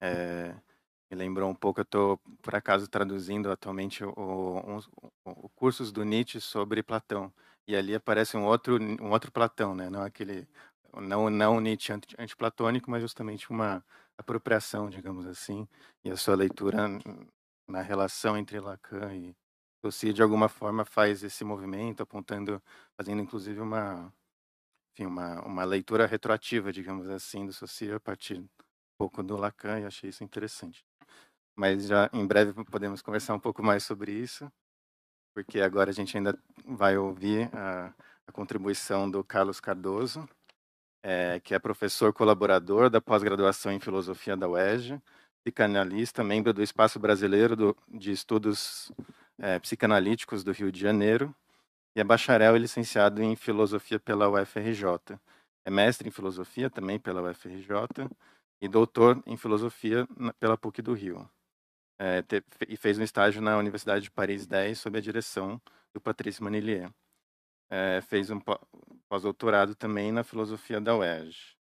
Me lembrou um pouco, eu estou, por acaso, traduzindo atualmente o Cursos do Nietzsche sobre Platão, e ali aparece um outro Platão, né, não Nietzsche antiplatônico, mas justamente uma apropriação, digamos assim, e a sua leitura na relação entre Lacan e Saussure, de alguma forma, faz esse movimento, fazendo inclusive uma leitura retroativa, digamos assim, do Saussure a partir um pouco do Lacan, e achei isso interessante. Mas já em breve podemos conversar um pouco mais sobre isso, porque agora a gente ainda vai ouvir a contribuição do Carlos Cardoso, que é professor colaborador da pós-graduação em Filosofia da UERJ, psicanalista, membro do Espaço Brasileiro de Estudos Psicanalíticos do Rio de Janeiro, e é bacharel e licenciado em Filosofia pela UFRJ. É mestre em Filosofia também pela UFRJ e doutor em Filosofia pela PUC do Rio. E fez um estágio na Universidade de Paris 10 sob a direção do Patrice Manillier. Fez um pós-doutorado também na Filosofia da UERJ.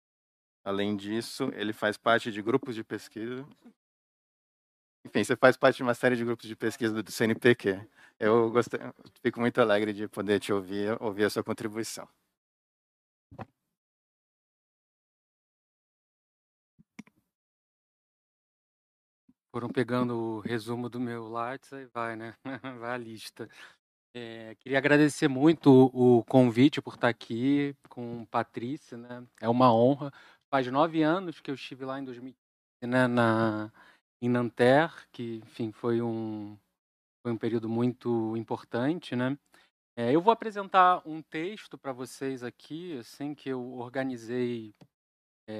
Além disso, ele faz parte de grupos de pesquisa. Enfim, você faz parte de uma série de grupos de pesquisa do CNPq. Eu fico muito alegre de poder te ouvir a sua contribuição. Foram pegando o resumo do meu Lattes, aí vai, né? Vai a lista. Queria agradecer muito o convite por estar aqui com Patrícia, né? É uma honra. Faz 9 anos que eu estive lá em 2015, né, em Nanterre, que, enfim, foi um período muito importante, né? Eu vou apresentar um texto para vocês aqui, assim, que eu organizei.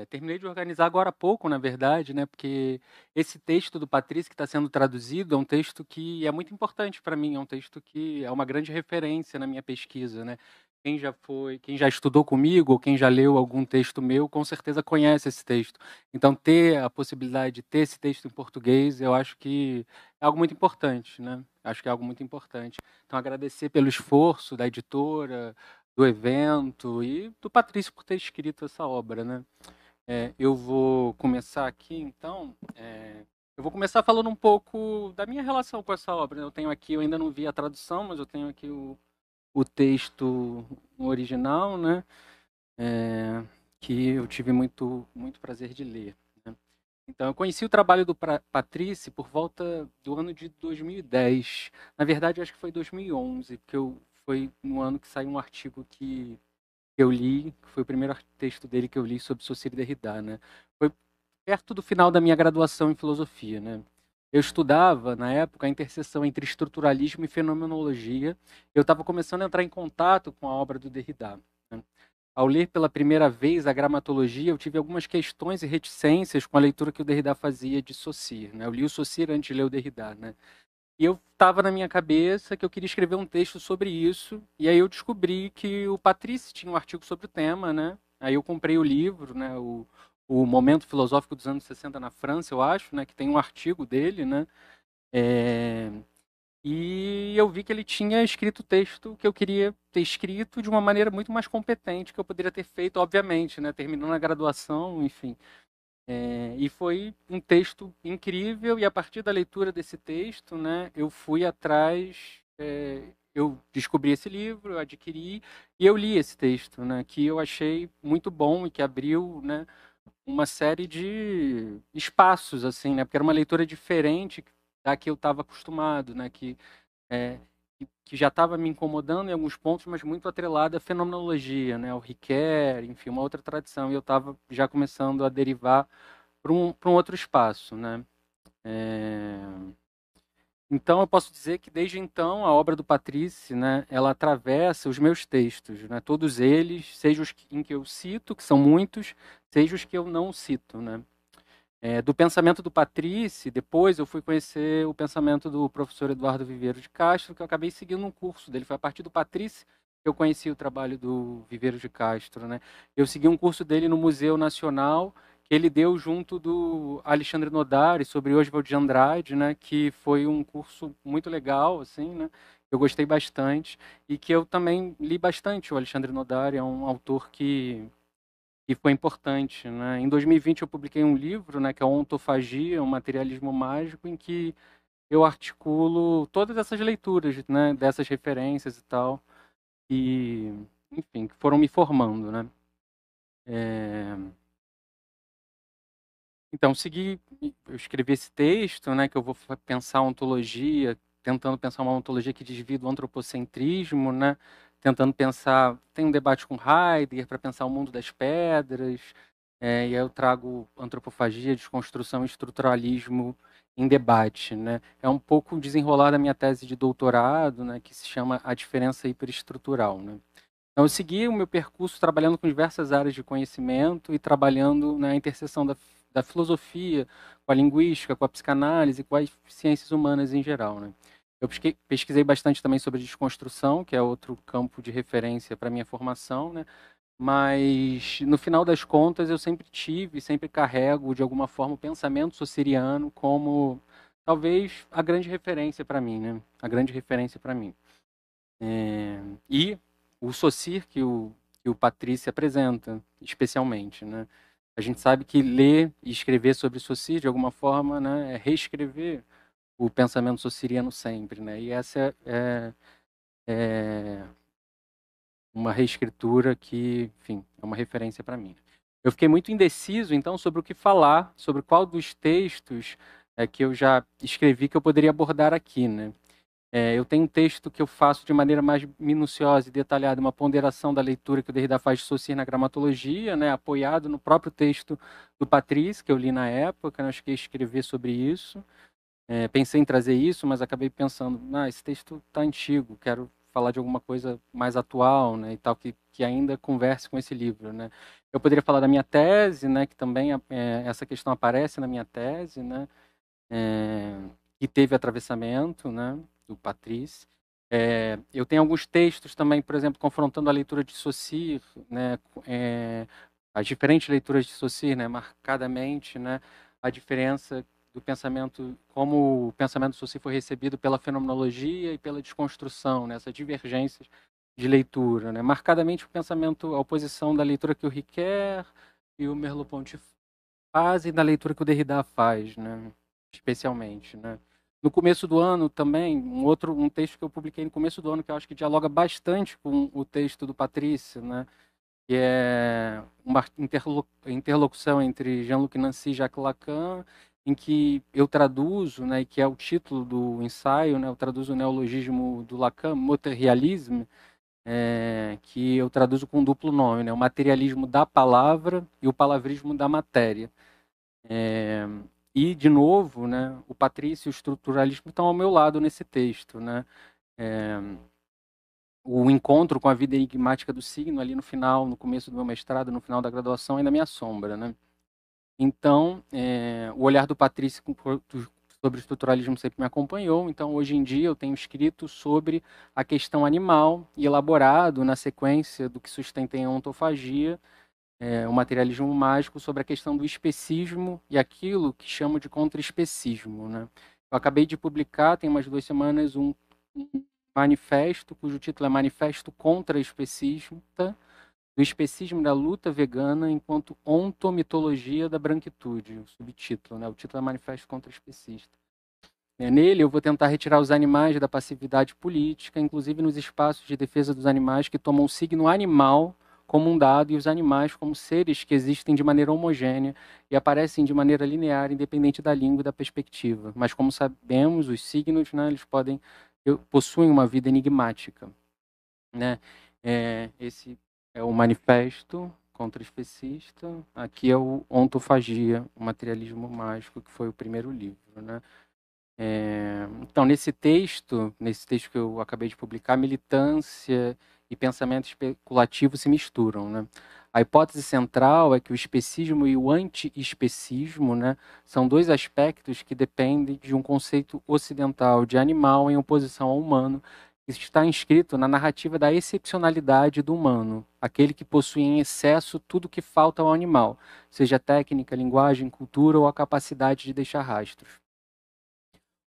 Terminei de organizar agora há pouco, na verdade, né? Porque esse texto do Patrícia que está sendo traduzido é um texto que é muito importante para mim, é um texto que é uma grande referência na minha pesquisa, né? Quem já estudou comigo ou quem já leu algum texto meu, com certeza conhece esse texto. Então, ter a possibilidade de ter esse texto em português, eu acho que é algo muito importante, né? Acho que é algo muito importante. Então, agradecer pelo esforço da editora, do evento e do Patrício por ter escrito essa obra, né? Eu vou começar aqui, então. Eu vou começar falando um pouco da minha relação com essa obra. Eu ainda não vi a tradução, mas eu tenho aqui o texto original, né? Que eu tive muito prazer de ler, né? Então, eu conheci o trabalho do Patrício por volta do ano de 2010. Na verdade, eu acho que foi 2011, porque foi no ano que saiu um artigo que eu li, que foi o primeiro texto dele que eu li sobre Saussure e Derrida, né? Foi perto do final da minha graduação em filosofia, né? Eu estudava, na época, a interseção entre estruturalismo e fenomenologia. Eu estava começando a entrar em contato com a obra do Derrida, né? Ao ler pela primeira vez a gramatologia, eu tive algumas questões e reticências com a leitura que o Derrida fazia de Saussure, né? Eu li o Saussure antes de ler o Derrida, né? E eu estava na minha cabeça que eu queria escrever um texto sobre isso, e aí eu descobri que o Patrício tinha um artigo sobre o tema, né? Aí eu comprei o livro, né? O Momento Filosófico dos Anos 60 na França, eu acho, né? Que tem um artigo dele, né? E eu vi que ele tinha escrito o texto que eu queria ter escrito de uma maneira muito mais competente que eu poderia ter feito, obviamente, né? Terminando a graduação, enfim. E foi um texto incrível, e a partir da leitura desse texto, né, eu fui atrás, eu descobri esse livro, eu adquiri, e eu li esse texto, né, que eu achei muito bom e que abriu, né, uma série de espaços, assim, né, porque era uma leitura diferente da que eu estava acostumado, né, é, que já estava me incomodando em alguns pontos, mas muito atrelada à fenomenologia, né, ao Ricoeur, enfim, uma outra tradição, e eu estava já começando a derivar para um outro espaço, né. Então eu posso dizer que desde então a obra do Patrice, né, ela atravessa os meus textos, né, todos eles, seja os em que eu cito, que são muitos, seja os que eu não cito, né. Do pensamento do Patrice, depois eu fui conhecer o pensamento do professor Eduardo Viveiro de Castro, que eu acabei seguindo um curso dele. Foi a partir do Patrice que eu conheci o trabalho do Viveiro de Castro, né? Eu segui um curso dele no Museu Nacional, que ele deu junto do Alexandre Nodari, sobre Oswald de Andrade, né? Que foi um curso muito legal, assim, né? Eu gostei bastante e que eu também li bastante. O Alexandre Nodari é um autor que foi importante, né? Em 2020 eu publiquei um livro, né, que é Ontofagia, um materialismo mágico, em que eu articulo todas essas leituras, né, dessas referências e tal, e, enfim, que foram me formando, né? Então, eu escrevi esse texto, né, que eu vou pensar a ontologia, tentando pensar uma ontologia que desvia do antropocentrismo, né, tentando pensar, tem um debate com Heidegger para pensar o mundo das pedras, e aí eu trago antropofagia, desconstrução e estruturalismo em debate, né. É um pouco o desenrolar da minha tese de doutorado, né, que se chama A Diferença Hiperestrutural, né. Então, eu segui o meu percurso trabalhando com diversas áreas de conhecimento e trabalhando na interseção da filosofia, com a linguística, com a psicanálise, com as ciências humanas em geral, né. Eu pesquisei bastante também sobre desconstrução, que é outro campo de referência para a minha formação, né, mas, no final das contas, eu sempre carrego, de alguma forma, o pensamento saussuriano como, talvez, a grande referência para mim, né, a grande referência para mim. E o Saussure que o Patrício apresenta, especialmente, né. A gente sabe que ler e escrever sobre Saussure, de alguma forma, né, é reescrever o pensamento saussuriano sempre, né, e essa é uma reescritura que, enfim, é uma referência para mim. Eu fiquei muito indeciso, então, sobre o que falar, sobre qual dos textos que eu já escrevi que eu poderia abordar aqui, né. Eu tenho um texto que eu faço de maneira mais minuciosa e detalhada, uma ponderação da leitura que o Derrida faz de Saussure na gramatologia, né, apoiado no próprio texto do Patrice, que eu li na época, né, eu cheguei a escrever sobre isso. Pensei em trazer isso, mas acabei pensando, esse texto está antigo, quero falar de alguma coisa mais atual, né, e tal, que ainda converse com esse livro, né. Eu poderia falar da minha tese, né, que também essa questão aparece na minha tese, né, que teve atravessamento, né, do Patrice. Eu tenho alguns textos também, por exemplo, confrontando a leitura de Saussure, né, as diferentes leituras de Saussure, né, marcadamente, né, a diferença do pensamento, como o pensamento de Saussure foi recebido pela fenomenologia e pela desconstrução, né, essas divergências de leitura, né, marcadamente o pensamento, a oposição da leitura que o Ricoeur e o Merleau-Ponty fazem da leitura que o Derrida faz, né, especialmente, né. No começo do ano também, um texto que eu publiquei no começo do ano, que eu acho que dialoga bastante com o texto do Patrício, né, que é uma interlocução entre Jean-Luc Nancy e Jacques Lacan, em que eu traduzo, né, e que é o título do ensaio, né, eu traduzo o neologismo do Lacan, materialisme, que eu traduzo com um duplo nome, né, o materialismo da palavra e o palavrismo da matéria. E, de novo, né, o Patrício e o estruturalismo estão ao meu lado nesse texto, né. O encontro com a vida enigmática do signo ali no final, no começo do meu mestrado, no final da graduação, ainda me assombra, né. Então, o olhar do Patrício sobre o estruturalismo sempre me acompanhou, então hoje em dia eu tenho escrito sobre a questão animal e elaborado na sequência do que sustenta a ontofagia, o materialismo mágico, sobre a questão do especismo e aquilo que chamo de contra-especismo, né. Eu acabei de publicar, tem umas 2 semanas, um manifesto, cujo título é Manifesto contra Especismo, do especismo da luta vegana enquanto ontomitologia da branquitude, o subtítulo, né? O título é Manifesto Contra Especista. Nele, eu vou tentar retirar os animais da passividade política, inclusive nos espaços de defesa dos animais que tomam o signo animal como um dado e os animais como seres que existem de maneira homogênea e aparecem de maneira linear, independente da língua e da perspectiva. Mas, como sabemos, os signos, né, eles possuem uma vida enigmática. Né? Esse é o Manifesto Contra Especista. Aqui é o Ontofagia, o Materialismo Mágico, que foi o primeiro livro. Né? Então, nesse texto que eu acabei de publicar, militância e pensamento especulativo se misturam. Né? A hipótese central é que o especismo e o anti-especismo, né, são dois aspectos que dependem de um conceito ocidental de animal em oposição ao humano, que está inscrito na narrativa da excepcionalidade do humano, aquele que possui em excesso tudo que falta ao animal, seja técnica, linguagem, cultura ou a capacidade de deixar rastros.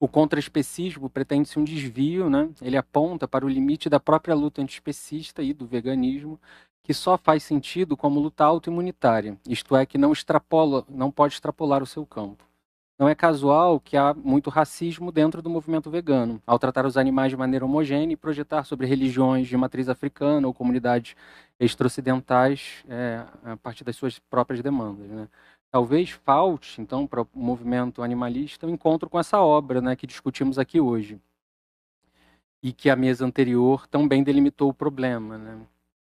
O contra-especismo pretende-se um desvio, né? Ele aponta para o limite da própria luta antiespecista e do veganismo, que só faz sentido como luta autoimunitária, isto é, que não pode extrapolar o seu campo. Não é casual que há muito racismo dentro do movimento vegano, ao tratar os animais de maneira homogênea e projetar sobre religiões de matriz africana ou comunidades extra-ocidentais a partir das suas próprias demandas. Né? Talvez falte, então, para o movimento animalista um encontro com essa obra, né, que discutimos aqui hoje. E que a mesa anterior também delimitou o problema. Né?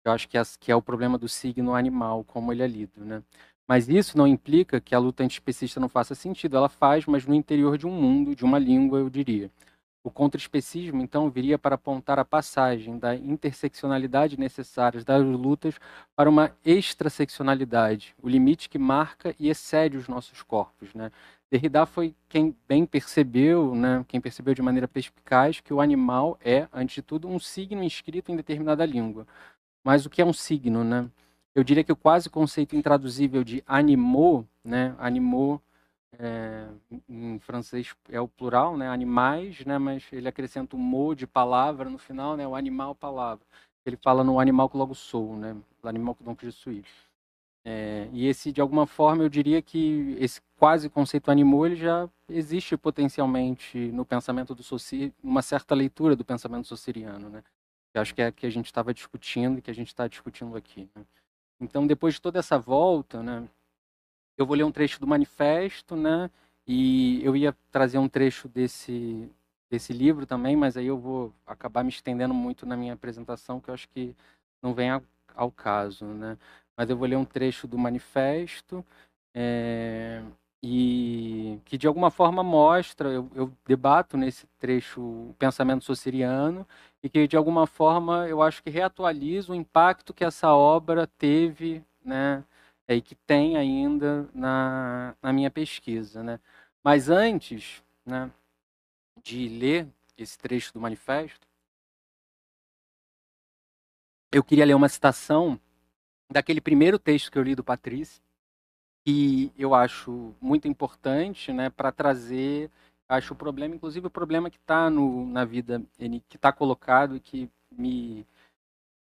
Eu acho que é o problema do signo animal, como ele é lido. Né? Mas isso não implica que a luta antiespecista não faça sentido. Ela faz, mas no interior de um mundo, de uma língua, eu diria. O contra-especismo, então, viria para apontar a passagem da interseccionalidade necessária das lutas para uma extraseccionalidade, o limite que marca e excede os nossos corpos. Né? Derrida foi quem bem percebeu, né, quem percebeu de maneira perspicaz que o animal é, antes de tudo, um signo inscrito em determinada língua. Mas o que é um signo? Né? Eu diria que o quase conceito intraduzível de animaux, né, animaux, em francês é o plural, né, animais, né, mas ele acrescenta um mot de palavra no final, né, o animal palavra. Ele fala no animal que logo sou, né, l'animal que donc je suis. E esse, de alguma forma, eu diria que esse quase conceito animal ele já existe potencialmente no pensamento do Saussure, uma certa leitura do pensamento saussuriano, né, que acho que é que a gente estava discutindo e que a gente está discutindo aqui. Né. Então, depois de toda essa volta, né, eu vou ler um trecho do manifesto, né? E eu ia trazer um trecho desse livro também, mas aí eu vou acabar me estendendo muito na minha apresentação, que eu acho que não vem ao caso, né? Mas eu vou ler um trecho do manifesto e que de alguma forma mostra, eu debato nesse trecho o pensamento saussuriano e que de alguma forma eu acho que reatualiza o impacto que essa obra teve, né? E que tem ainda na minha pesquisa. Né? Mas antes, né, de ler esse trecho do manifesto, eu queria ler uma citação daquele primeiro texto que eu li do Patrício, que eu acho muito importante, né, para trazer, acho o problema, inclusive o problema que está na vida, que está colocado e que me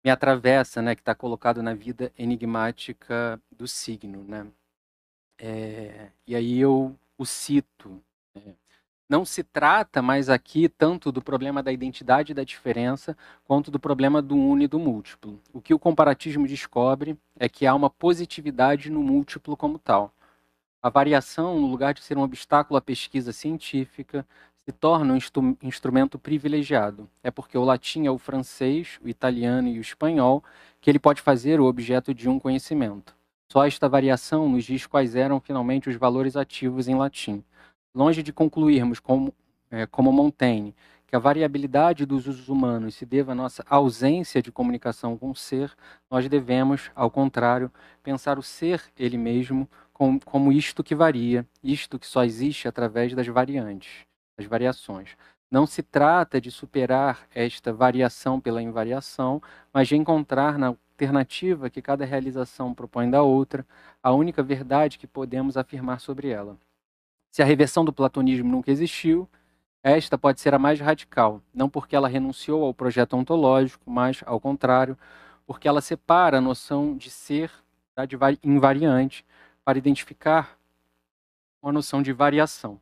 atravessa, né, que está colocado na vida enigmática do signo, né? E aí eu o cito. Não se trata mais aqui tanto do problema da identidade e da diferença, quanto do problema do uno e do múltiplo. O que o comparatismo descobre é que há uma positividade no múltiplo como tal. A variação, no lugar de ser um obstáculo à pesquisa científica, se torna um instrumento privilegiado. É porque o latim é o francês, o italiano e o espanhol que ele pode fazer o objeto de um conhecimento. Só esta variação nos diz quais eram finalmente os valores ativos em latim. Longe de concluirmos, como Montaigne, que a variabilidade dos usos humanos se deva à nossa ausência de comunicação com o ser, nós devemos, ao contrário, pensar o ser ele mesmo como isto que varia, isto que só existe através das variantes, das variações. Não se trata de superar esta variação pela invariação, mas de encontrar na alternativa que cada realização propõe da outra a única verdade que podemos afirmar sobre ela. Se a reversão do platonismo nunca existiu, esta pode ser a mais radical, não porque ela renunciou ao projeto ontológico, mas, ao contrário, porque ela separa a noção de ser da invariante para identificar uma noção de variação.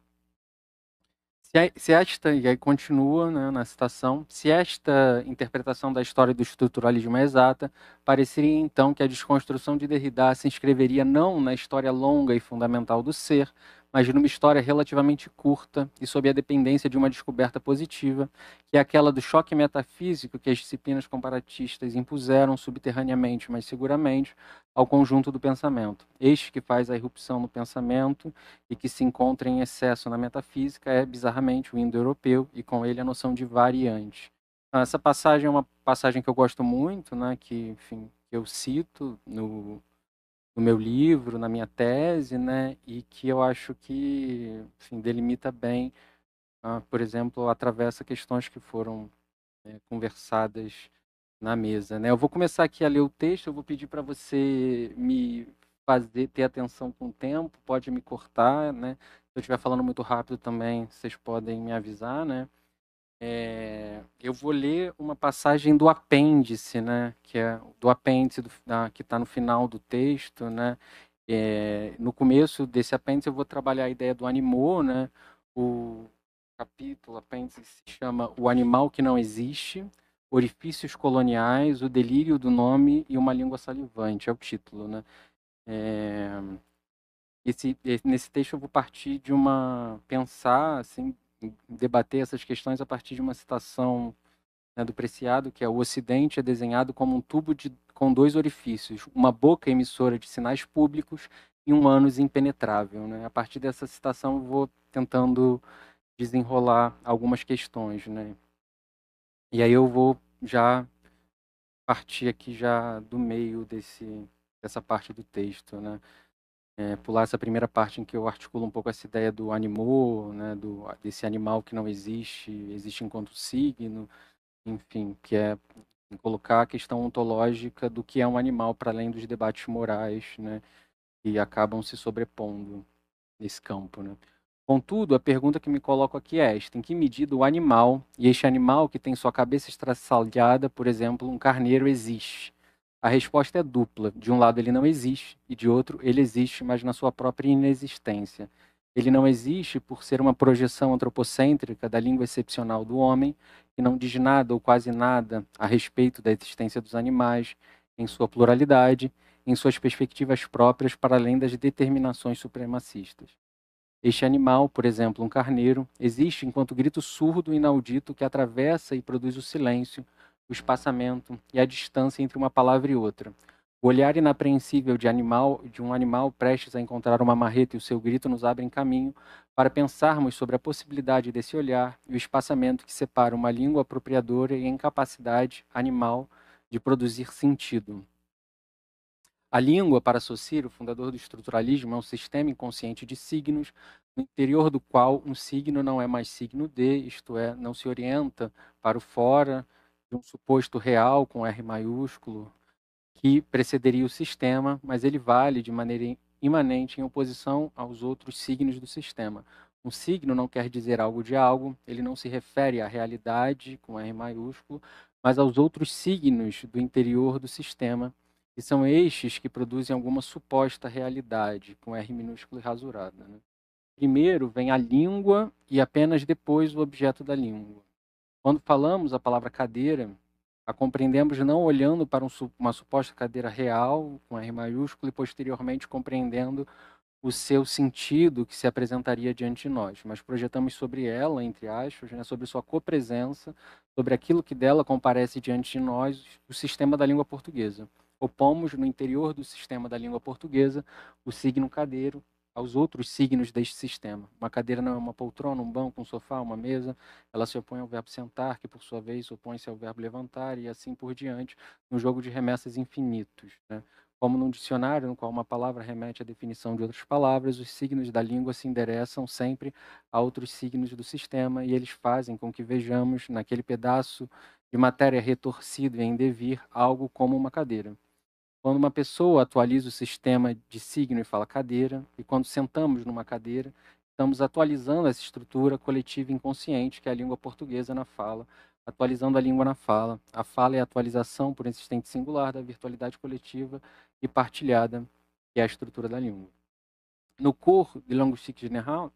Se esta, e aí continua, né, na citação, se esta interpretação da história do estruturalismo é exata, pareceria então que a desconstrução de Derrida se inscreveria não na história longa e fundamental do ser, mas numa história relativamente curta e sob a dependência de uma descoberta positiva, que é aquela do choque metafísico que as disciplinas comparatistas impuseram subterraneamente, mas seguramente, ao conjunto do pensamento. Este que faz a irrupção no pensamento e que se encontra em excesso na metafísica é, bizarramente, o indo-europeu e com ele a noção de variante. Então, essa passagem é uma passagem que eu gosto muito, né, que, enfim, que eu cito no meu livro, na minha tese, né, e que eu acho que, enfim, delimita bem, por exemplo, atravessa questões que foram conversadas na mesa, né? Eu vou começar aqui a ler o texto, eu vou pedir para você me fazer ter atenção com o tempo, pode me cortar, né? Se eu estiver falando muito rápido também, vocês podem me avisar, né? Eu vou ler uma passagem do apêndice, né? Que é do apêndice que está no final do texto, né? No começo desse apêndice eu vou trabalhar a ideia do animô, né? O capítulo, apêndice, se chama O Animal que Não Existe, Orifícios Coloniais, o Delírio do Nome e uma Língua Salivante, é o título, né? Nesse texto eu vou partir de pensar, assim, debater essas questões a partir de uma citação, né, do Preciado, que é: o Ocidente é desenhado como um tubo com dois orifícios, uma boca emissora de sinais públicos e um ânus impenetrável, né? A partir dessa citação eu vou tentando desenrolar algumas questões, né? E aí eu vou já partir aqui já do meio dessa parte do texto, né? Pular essa primeira parte em que eu articulo um pouco essa ideia do animô, né? Desse animal que não existe, existe enquanto signo, enfim, que é colocar a questão ontológica do que é um animal para além dos debates morais, né? Que acabam se sobrepondo nesse campo, né? Contudo, a pergunta que me coloco aqui é esta: em que medida o animal, e este animal que tem sua cabeça estraçalhada, por exemplo, um carneiro, existe? A resposta é dupla. De um lado ele não existe, e de outro ele existe, mas na sua própria inexistência. Ele não existe por ser uma projeção antropocêntrica da língua excepcional do homem, que não diz nada ou quase nada a respeito da existência dos animais, em sua pluralidade, em suas perspectivas próprias, para além das determinações supremacistas. Este animal, por exemplo, um carneiro, existe enquanto grito surdo e inaudito que atravessa e produz o silêncio, o espaçamento e a distância entre uma palavra e outra. O olhar inapreensível de um animal prestes a encontrar uma marreta e o seu grito nos abrem caminho para pensarmos sobre a possibilidade desse olhar e o espaçamento que separa uma língua apropriadora e a incapacidade animal de produzir sentido. A língua, para Saussure, o fundador do estruturalismo, é um sistema inconsciente de signos, no interior do qual um signo não é mais signo de, isto é, não se orienta para o fora de um suposto real com R maiúsculo, que precederia o sistema, mas ele vale de maneira imanente em oposição aos outros signos do sistema. Um signo não quer dizer algo de algo, ele não se refere à realidade, com R maiúsculo, mas aos outros signos do interior do sistema, e são estes que produzem alguma suposta realidade, com R minúsculo e rasurada, né? Primeiro vem a língua e apenas depois o objeto da língua. Quando falamos a palavra cadeira, a compreendemos não olhando para uma suposta cadeira real, com R maiúsculo, e posteriormente compreendendo o seu sentido que se apresentaria diante de nós, mas projetamos sobre ela, entre aspas, né, sobre sua copresença, sobre aquilo que dela comparece diante de nós, o sistema da língua portuguesa. Opomos no interior do sistema da língua portuguesa o signo cadeiro aos outros signos deste sistema. Uma cadeira não é uma poltrona, um banco, um sofá, uma mesa. Ela se opõe ao verbo sentar, que por sua vez opõe-se ao verbo levantar, e assim por diante, no jogo de remessas infinitos, né? Como num dicionário, no qual uma palavra remete à definição de outras palavras, os signos da língua se endereçam sempre a outros signos do sistema, e eles fazem com que vejamos, naquele pedaço de matéria retorcido e em devir, algo como uma cadeira. Quando uma pessoa atualiza o sistema de signo e fala cadeira, e quando sentamos numa cadeira, estamos atualizando essa estrutura coletiva inconsciente que é a língua portuguesa na fala, atualizando a língua na fala. A fala é a atualização por existente singular da virtualidade coletiva e partilhada, que é a estrutura da língua. No cours de linguistique générale,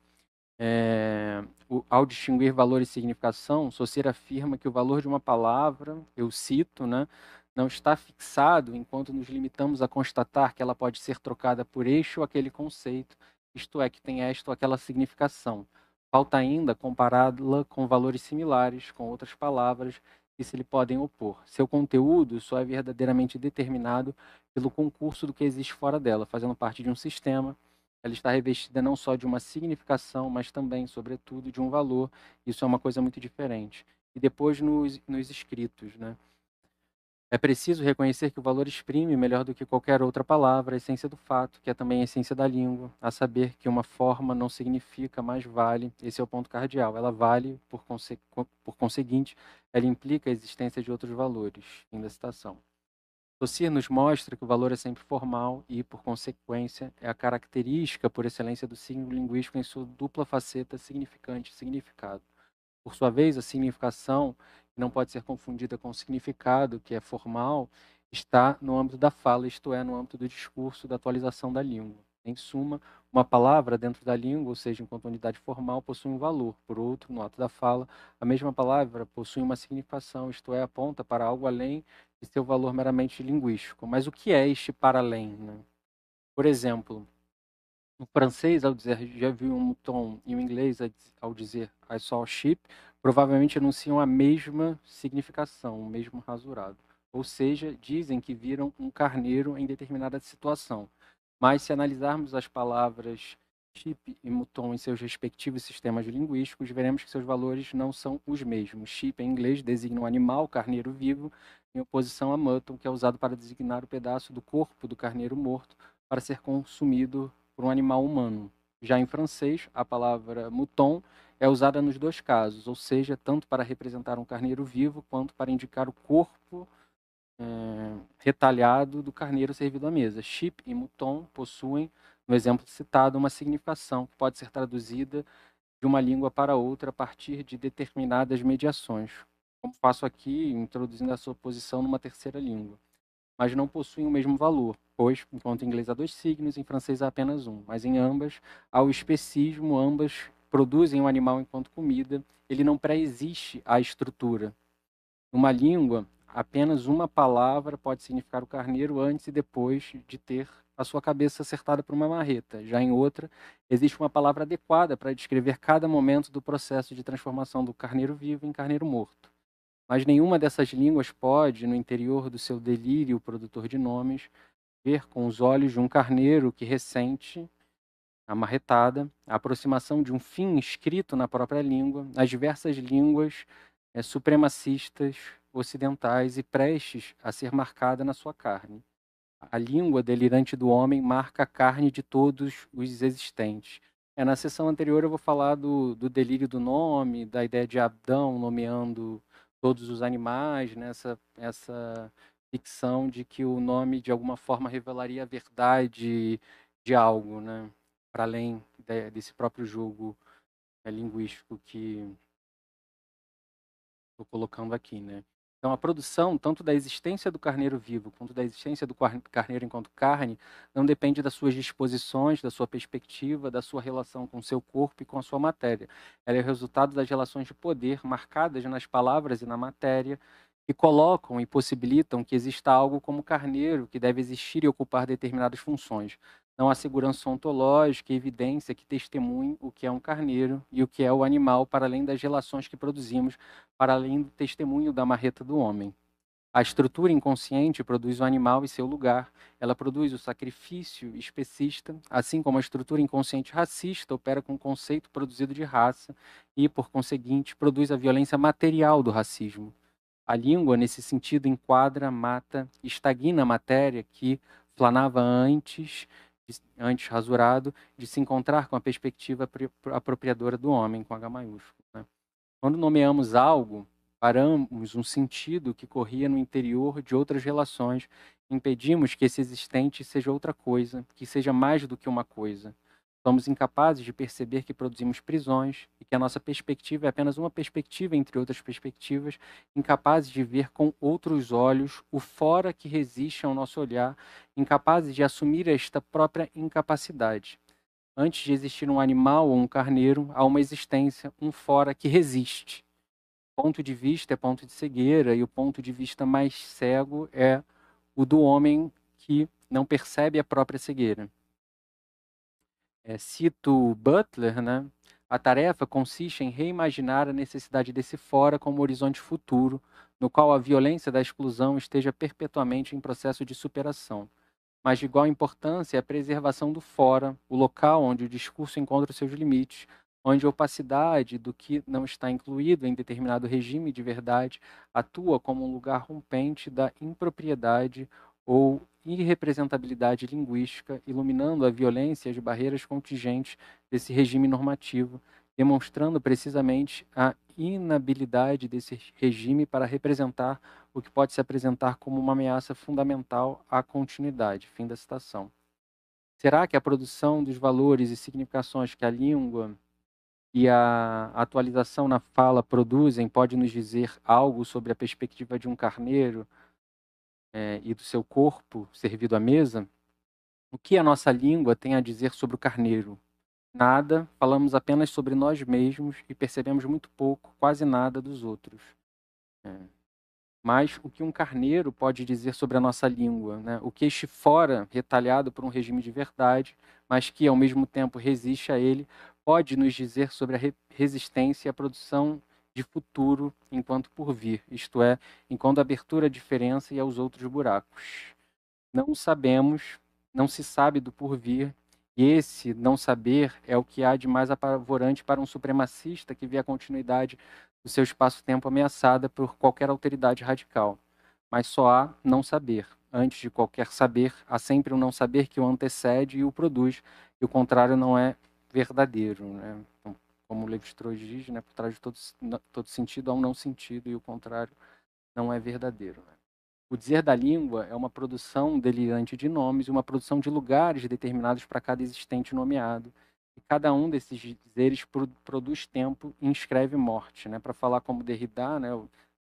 ao distinguir valor e significação, Saussure afirma que o valor de uma palavra, eu cito, né, não está fixado enquanto nos limitamos a constatar que ela pode ser trocada por este ou aquele conceito, isto é, que tem esta ou aquela significação. Falta ainda compará-la com valores similares, com outras palavras que se lhe podem opor. Seu conteúdo só é verdadeiramente determinado pelo concurso do que existe fora dela, fazendo parte de um sistema. Ela está revestida não só de uma significação, mas também, sobretudo, de um valor. Isso é uma coisa muito diferente. E depois nos escritos, né? É preciso reconhecer que o valor exprime, melhor do que qualquer outra palavra, a essência do fato, que é também a essência da língua, a saber que uma forma não significa, mas vale. Esse é o ponto cardeal. Ela vale, por conseguinte, ela implica a existência de outros valores. Fim da citação. Saussure nos mostra que o valor é sempre formal e, por consequência, é a característica por excelência do signo linguístico em sua dupla faceta significante e significado. Por sua vez, a significação, que não pode ser confundida com o significado, que é formal, está no âmbito da fala, isto é, no âmbito do discurso, da atualização da língua. Em suma, uma palavra dentro da língua, ou seja, enquanto unidade formal, possui um valor. Por outro, no ato da fala, a mesma palavra possui uma significação, isto é, aponta para algo além de seu valor meramente linguístico. Mas o que é este para além, né? Por exemplo, no francês, ao dizer já vi um mouton, e o inglês, ao dizer I saw a sheep, provavelmente anunciam a mesma significação, o mesmo rasurado. Ou seja, dizem que viram um carneiro em determinada situação. Mas se analisarmos as palavras sheep e mouton em seus respectivos sistemas linguísticos, veremos que seus valores não são os mesmos. Sheep, em inglês, designa um animal, carneiro vivo, em oposição a mutton, que é usado para designar o pedaço do corpo do carneiro morto para ser consumido por um animal humano. Já em francês, a palavra mouton é usada nos dois casos, ou seja, tanto para representar um carneiro vivo quanto para indicar o corpo retalhado do carneiro servido à mesa. Sheep e mouton possuem, no exemplo citado, uma significação que pode ser traduzida de uma língua para outra a partir de determinadas mediações, como faço aqui, introduzindo a sua posição numa terceira língua. Mas não possuem o mesmo valor, pois, enquanto em inglês há 2 signos, em francês há apenas um. Mas em ambas há o especismo, ambas produzem o animal enquanto comida, ele não pré-existe à estrutura. Numa língua, apenas uma palavra pode significar o carneiro antes e depois de ter a sua cabeça acertada por uma marreta. Já em outra, existe uma palavra adequada para descrever cada momento do processo de transformação do carneiro vivo em carneiro morto. Mas nenhuma dessas línguas pode, no interior do seu delírio produtor de nomes, ver com os olhos de um carneiro que ressente a marretada, a aproximação de um fim escrito na própria língua, as diversas línguas supremacistas ocidentais e prestes a ser marcada na sua carne. A língua delirante do homem marca a carne de todos os existentes. Na sessão anterior eu vou falar do delírio do nome, da ideia de Adão nomeando todos os animais, né? Essa ficção de que o nome de alguma forma revelaria a verdade de algo, né? Para além desse próprio jogo linguístico que estou colocando aqui, né? Então, a produção, tanto da existência do carneiro vivo, quanto da existência do carneiro enquanto carne, não depende das suas disposições, da sua perspectiva, da sua relação com o seu corpo e com a sua matéria. Ela é o resultado das relações de poder marcadas nas palavras e na matéria, que colocam e possibilitam que exista algo como carneiro, que deve existir e ocupar determinadas funções. Não há segurança ontológica e evidência que testemunhe o que é um carneiro e o que é o animal, para além das relações que produzimos, para além do testemunho da marreta do homem. A estrutura inconsciente produz o animal e seu lugar. Ela produz o sacrifício especista, assim como a estrutura inconsciente racista opera com o conceito produzido de raça e, por conseguinte, produz a violência material do racismo. A língua, nesse sentido, enquadra, mata, estagna a matéria que planava antes rasurado, de se encontrar com a perspectiva apropriadora do homem, com H maiúsculo. Né? Quando nomeamos algo, paramos um sentido que corria no interior de outras relações, impedimos que esse existente seja outra coisa, que seja mais do que uma coisa. Somos incapazes de perceber que produzimos prisões e que a nossa perspectiva é apenas uma perspectiva entre outras perspectivas, incapazes de ver com outros olhos o fora que resiste ao nosso olhar, incapazes de assumir esta própria incapacidade. Antes de existir um animal ou um carneiro, há uma existência, um fora que resiste. Ponto de vista é ponto de cegueira, e o ponto de vista mais cego é o do homem que não percebe a própria cegueira. Cito Butler, né? A tarefa consiste em reimaginar a necessidade desse fora como horizonte futuro, no qual a violência da exclusão esteja perpetuamente em processo de superação. Mas de igual importância é a preservação do fora, o local onde o discurso encontra os seus limites, onde a opacidade do que não está incluído em determinado regime de verdade atua como um lugar rompente da impropriedade ou irrepresentabilidade linguística, iluminando a violência e as barreiras contingentes desse regime normativo, demonstrando precisamente a inabilidade desse regime para representar o que pode se apresentar como uma ameaça fundamental à continuidade. Fim da citação. Será que a produção dos valores e significações que a língua e a atualização na fala produzem pode nos dizer algo sobre a perspectiva de um carneiro e do seu corpo servido à mesa? O que a nossa língua tem a dizer sobre o carneiro? Nada, falamos apenas sobre nós mesmos e percebemos muito pouco, quase nada dos outros. Mas o que um carneiro pode dizer sobre a nossa língua, né? O que este fora, retalhado por um regime de verdade, mas que ao mesmo tempo resiste a ele, pode nos dizer sobre a resistência e a produção de futuro enquanto por vir, isto é, enquanto abertura à diferença e aos outros buracos. Não sabemos, não se sabe do porvir, e esse não saber é o que há de mais apavorante para um supremacista que vê a continuidade do seu espaço-tempo ameaçada por qualquer alteridade radical. Mas só há não saber. Antes de qualquer saber, há sempre um não saber que o antecede e o produz, e o contrário não é verdadeiro. Né? Então, como Levi-Strauss diz, né, por trás de todo sentido há um não sentido, e o contrário não é verdadeiro. Né? O dizer da língua é uma produção delirante de nomes e uma produção de lugares determinados para cada existente nomeado. E cada um desses dizeres produz tempo e inscreve morte. Né? Para falar como Derrida, né,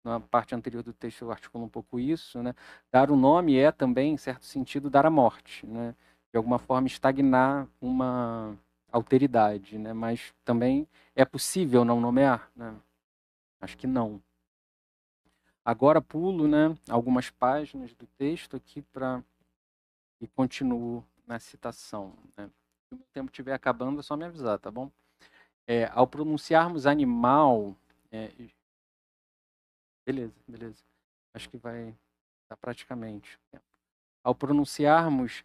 na parte anterior do texto eu articulo um pouco isso, né? Dar o nome é também, em certo sentido, dar a morte. Né? De alguma forma, estagnar uma alteridade. Né? Mas também é possível não nomear? Né? Acho que não. Agora pulo, né, algumas páginas do texto aqui e continuo na citação. Né? Se o tempo estiver acabando, é só me avisar, tá bom? Ao pronunciarmos animal... Beleza. Acho que vai dar praticamente. Ao pronunciarmos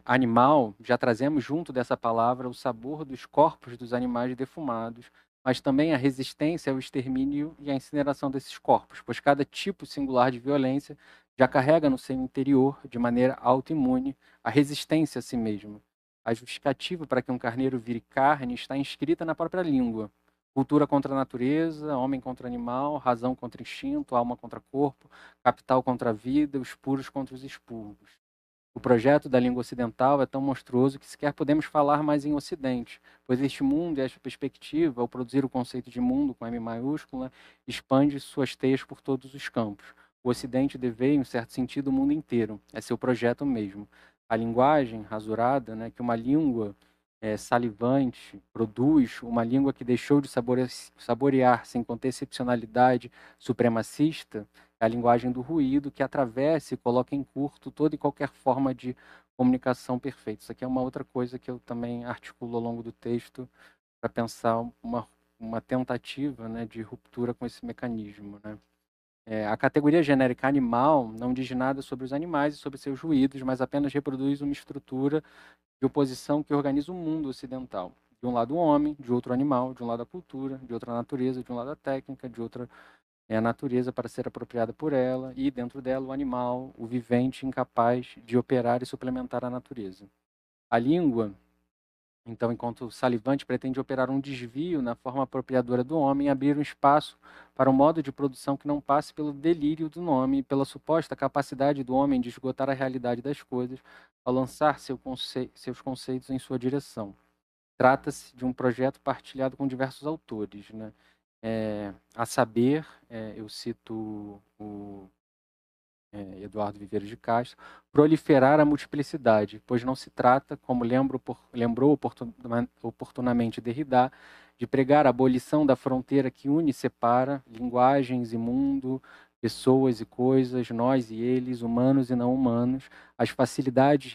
animal, já trazemos junto dessa palavra o sabor dos corpos dos animais defumados, mas também a resistência ao extermínio e à incineração desses corpos, pois cada tipo singular de violência já carrega no seu interior, de maneira autoimune, a resistência a si mesmo. A justificativa para que um carneiro vire carne está inscrita na própria língua. Cultura contra a natureza, homem contra animal, razão contra instinto, alma contra corpo, capital contra a vida, os puros contra os expurgos. O projeto da língua ocidental é tão monstruoso que sequer podemos falar mais em Ocidente, pois este mundo e esta perspectiva, ao produzir o conceito de mundo com M maiúscula, expande suas teias por todos os campos. O Ocidente deveia, em certo sentido, o mundo inteiro. É seu projeto mesmo. A linguagem rasurada, né, que uma língua salivante produz, uma língua que deixou de saborear-se enquanto excepcionalidade supremacista, é a linguagem do ruído que atravessa e coloca em curto toda e qualquer forma de comunicação perfeita. Isso aqui é uma outra coisa que eu também articulo ao longo do texto para pensar uma tentativa, né, de ruptura com esse mecanismo. Né? A categoria genérica animal não diz nada sobre os animais e sobre seus ruídos, mas apenas reproduz uma estrutura de oposição que organiza o mundo ocidental. De um lado o homem, de outro o animal, de um lado a cultura, de outra a natureza, de um lado a técnica, de outra a natureza para ser apropriada por ela, e dentro dela o animal, o vivente incapaz de operar e suplementar a natureza. A língua, então, enquanto salivante, pretende operar um desvio na forma apropriadora do homem e abrir um espaço para um modo de produção que não passe pelo delírio do nome e pela suposta capacidade do homem de esgotar a realidade das coisas ao lançar seus conceitos em sua direção. trata-se de um projeto partilhado com diversos autores, né? A saber, eu cito o Eduardo Viveiro de Castro, proliferar a multiplicidade, pois não se trata, como lembrou oportunamente Derrida, de pregar a abolição da fronteira que une e separa linguagens e mundo, pessoas e coisas, nós e eles, humanos e não humanos. As facilidades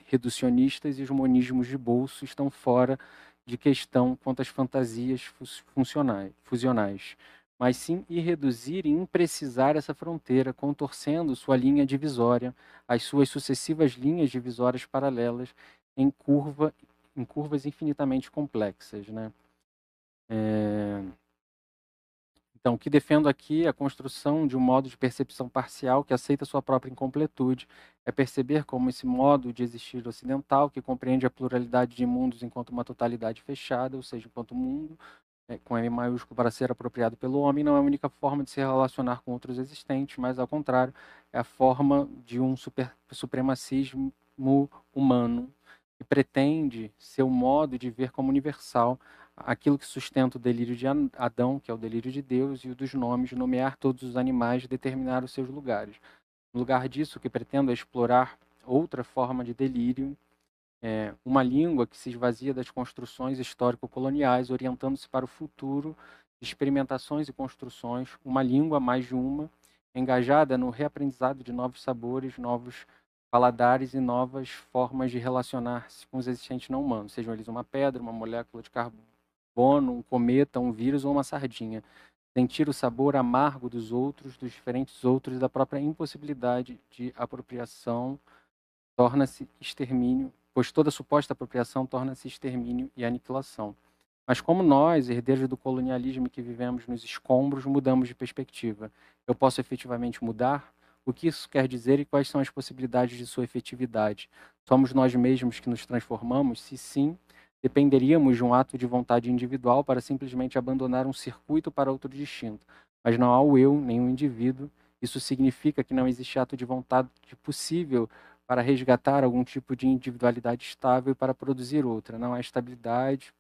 reducionistas e os monismos de bolso estão fora de questão quanto às fantasias fusionais, mas sim ir reduzir e imprecisar essa fronteira, contorcendo sua linha divisória, as suas sucessivas linhas divisórias paralelas em curvas infinitamente complexas, né? Então, o que defendo aqui é a construção de um modo de percepção parcial que aceita sua própria incompletude, é perceber como esse modo de existir ocidental, que compreende a pluralidade de mundos enquanto uma totalidade fechada, ou seja, enquanto mundo, com M maiúsculo, para ser apropriado pelo homem, não é a única forma de se relacionar com outros existentes, mas, ao contrário, é a forma de um supremacismo humano, que pretende ser o modo de ver como universal aquilo que sustenta o delírio de Adão, que é o delírio de Deus, e o dos nomes, nomear todos os animais e determinar os seus lugares. No lugar disso, o que pretendo é explorar outra forma de delírio, uma língua que se esvazia das construções histórico-coloniais, orientando-se para o futuro de experimentações e construções, uma língua, mais de uma, engajada no reaprendizado de novos sabores, novos paladares e novas formas de relacionar-se com os existentes não humanos, sejam eles uma pedra, uma molécula de carbono, um cometa, um vírus ou uma sardinha. Sentir o sabor amargo dos outros, dos diferentes outros e da própria impossibilidade de apropriação torna-se extermínio, pois toda suposta apropriação torna-se extermínio e aniquilação. Mas como nós, herdeiros do colonialismo que vivemos nos escombros, mudamos de perspectiva? Eu posso efetivamente mudar? O que isso quer dizer e quais são as possibilidades de sua efetividade? Somos nós mesmos que nos transformamos? Se sim, dependeríamos de um ato de vontade individual para simplesmente abandonar um circuito para outro distinto. Mas não há o eu, nem o indivíduo. Isso significa que não existe ato de vontade possível para resgatar algum tipo de individualidade estável e para produzir outra. Não há estabilidade,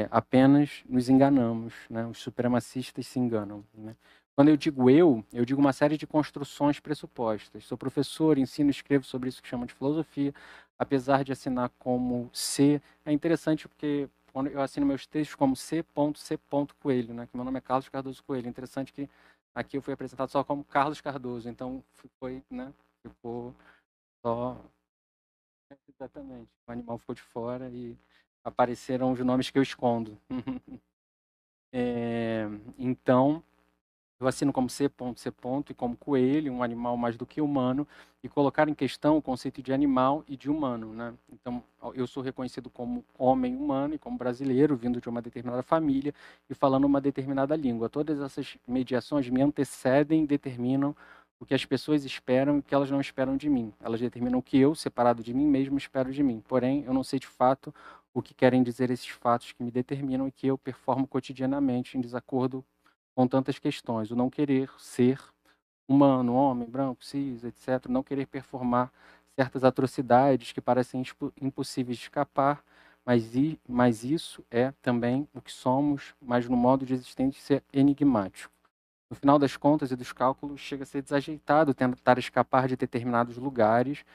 apenas nos enganamos, né? Os supremacistas se enganam, né? Quando eu digo uma série de construções pressupostas. Sou professor, ensino, escrevo sobre isso que chamam de filosofia, apesar de assinar como C. É interessante porque quando eu assino meus textos como C.C. Coelho, né? Que meu nome é Carlos Cardoso Coelho. É interessante que aqui eu fui apresentado só como Carlos Cardoso, então ficou só. Exatamente. O animal ficou de fora e apareceram os nomes que eu escondo. Então, eu assino como C. e como coelho, um animal mais do que humano, e colocar em questão o conceito de animal e de humano, né? Então, eu sou reconhecido como homem humano e como brasileiro, vindo de uma determinada família e falando uma determinada língua. Todas essas mediações me antecedem e determinam o que as pessoas esperam e o que elas não esperam de mim. Elas determinam o que eu, separado de mim mesmo, espero de mim. Porém, eu não sei de fato o que querem dizer esses fatos que me determinam e que eu performo cotidianamente em desacordo com tantas questões. O não querer ser humano, homem, branco, cis, etc. Não querer performar certas atrocidades que parecem impossíveis de escapar, mas isso é também o que somos, mas no modo de existência enigmático. No final das contas e dos cálculos, chega a ser desajeitado tentar escapar de determinados lugares.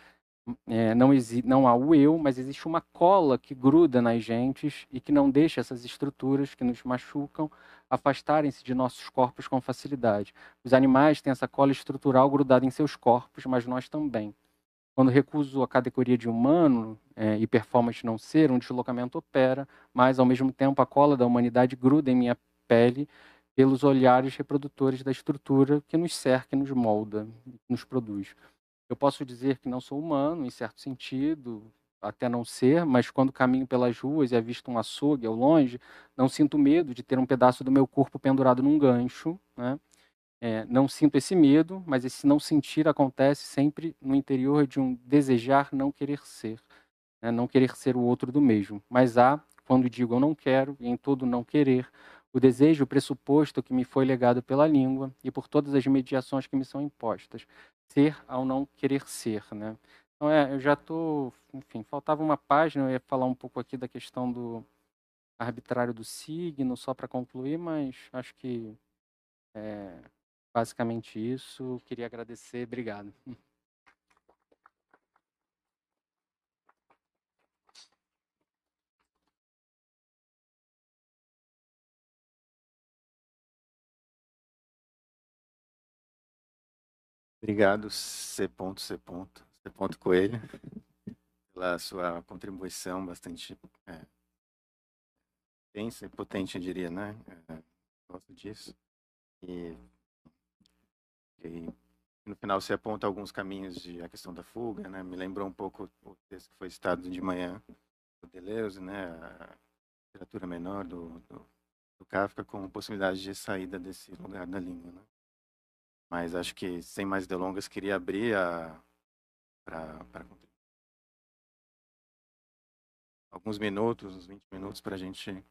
Não há o eu, mas existe uma cola que gruda nas gentes e que não deixa essas estruturas que nos machucam afastarem-se de nossos corpos com facilidade. Os animais têm essa cola estrutural grudada em seus corpos, mas nós também. Quando recuso a categoria de humano e performance não ser, um deslocamento opera, mas ao mesmo tempo a cola da humanidade gruda em minha pele pelos olhares reprodutores da estrutura que nos cerca, nos molda, nos produz. Eu posso dizer que não sou humano, em certo sentido, até não ser, mas quando caminho pelas ruas e avisto um açougue ao longe, não sinto medo de ter um pedaço do meu corpo pendurado num gancho, né? Não sinto esse medo, mas esse não sentir acontece sempre no interior de um desejar não querer ser, né? Não querer ser o outro do mesmo. Mas há, quando digo eu não quero, e em todo não querer, o desejo, o pressuposto que me foi legado pela língua e por todas as mediações que me são impostas. Ser ao não querer ser, né? Então, eu já estou, enfim, faltava uma página, eu ia falar um pouco aqui da questão do arbitrário do signo, só para concluir, mas acho que é basicamente isso. Queria agradecer, obrigado. Obrigado, C. Coelho, pela sua contribuição bastante densa e potente, eu diria, né? Gosto disso. E no final você aponta alguns caminhos de a questão da fuga, né? Me lembrou um pouco o texto que foi citado de manhã do Deleuze, né? A literatura menor do Kafka, com possibilidade de saída desse lugar da língua, né? Mas acho que, sem mais delongas, queria abrir para alguns minutos, uns 20 minutos, para a gente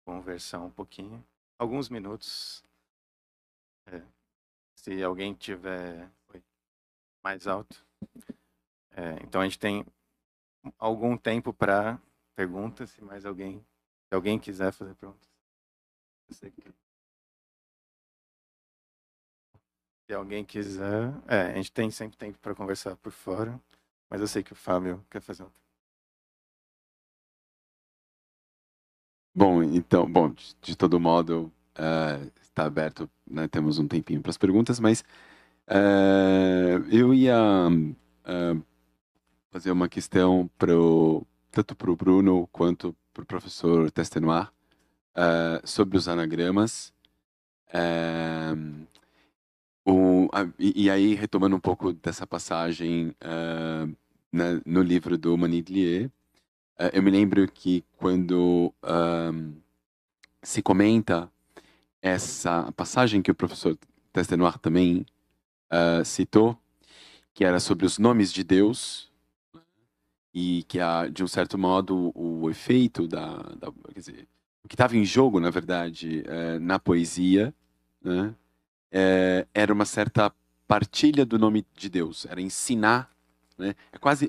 conversar um pouquinho. Alguns minutos. Se alguém tiver mais alto. Então, a gente tem algum tempo para perguntas, se alguém quiser fazer perguntas. Se alguém quiser... a gente tem sempre tempo para conversar por fora, mas eu sei que o Fábio quer fazer outra. Bom, então, de todo modo, está aberto, né, temos um tempinho para as perguntas, mas eu ia fazer uma questão tanto para o Bruno quanto para o professor Testenoir sobre os anagramas. E aí, retomando um pouco dessa passagem no livro do Manidlier, eu me lembro que quando se comenta essa passagem que o professor Testenoir também citou, que era sobre os nomes de Deus, e que, de um certo modo, o efeito quer dizer, o que estava em jogo, na verdade, na poesia, né, era uma certa partilha do nome de Deus, era ensinar, né?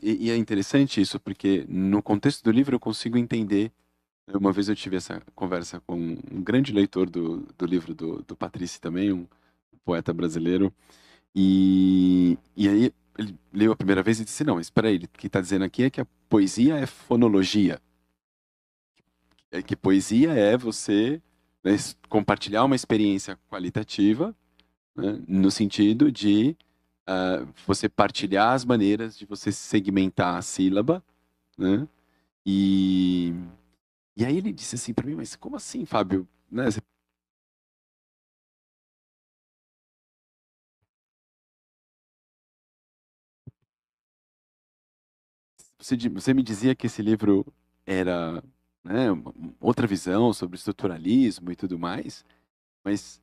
E é interessante isso, porque no contexto do livro eu consigo entender. Uma vez eu tive essa conversa com um grande leitor do livro do Patrício também, um poeta brasileiro, e aí ele leu a primeira vez e disse, não, mas espera aí, o que está dizendo aqui é que a poesia é fonologia. Que poesia é você, né, compartilhar uma experiência qualitativa, né, no sentido de você partilhar as maneiras de você segmentar a sílaba, né? E aí ele disse assim para mim, mas como assim, Fábio? Né, você me dizia que esse livro era, né, outra visão sobre estruturalismo e tudo mais, mas,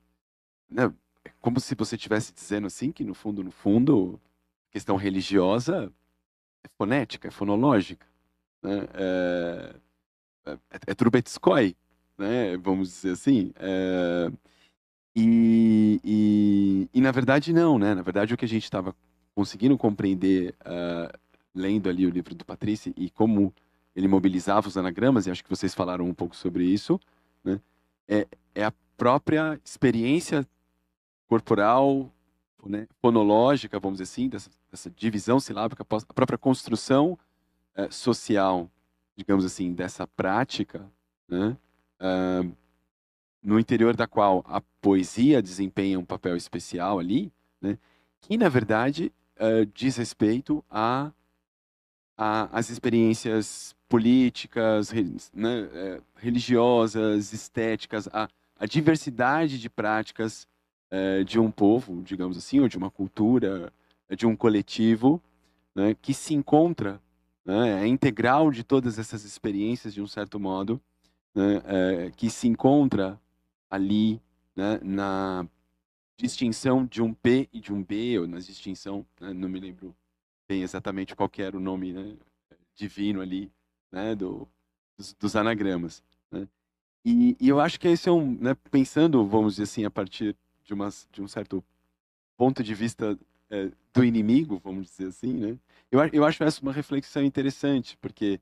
né, é como se você estivesse dizendo assim que no fundo, questão religiosa é fonética, é fonológica, né? É Trubetskoy, né? Vamos dizer assim. E na verdade não, né? Na verdade o que a gente estava conseguindo compreender lendo ali o livro do Patrício e como ele mobilizava os anagramas, e acho que vocês falaram um pouco sobre isso, né? É a própria experiência corporal, né, fonológica, vamos dizer assim, dessa divisão silábica, a própria construção social, digamos assim, dessa prática, né? No interior da qual a poesia desempenha um papel especial ali, né, que na verdade diz respeito às experiências políticas, né, religiosas, estéticas, a diversidade de práticas de um povo, digamos assim, ou de uma cultura, de um coletivo, né, que se encontra, né, é integral de todas essas experiências, de um certo modo, né, que se encontra ali, né, na distinção de um P e de um B, ou na distinção, né, não me lembro bem exatamente qual que era o nome, né, divino ali, né, dos anagramas, né? E eu acho que esse é né, pensando, vamos dizer assim, a partir de um certo ponto de vista do inimigo, vamos dizer assim, né? Eu acho essa uma reflexão interessante, porque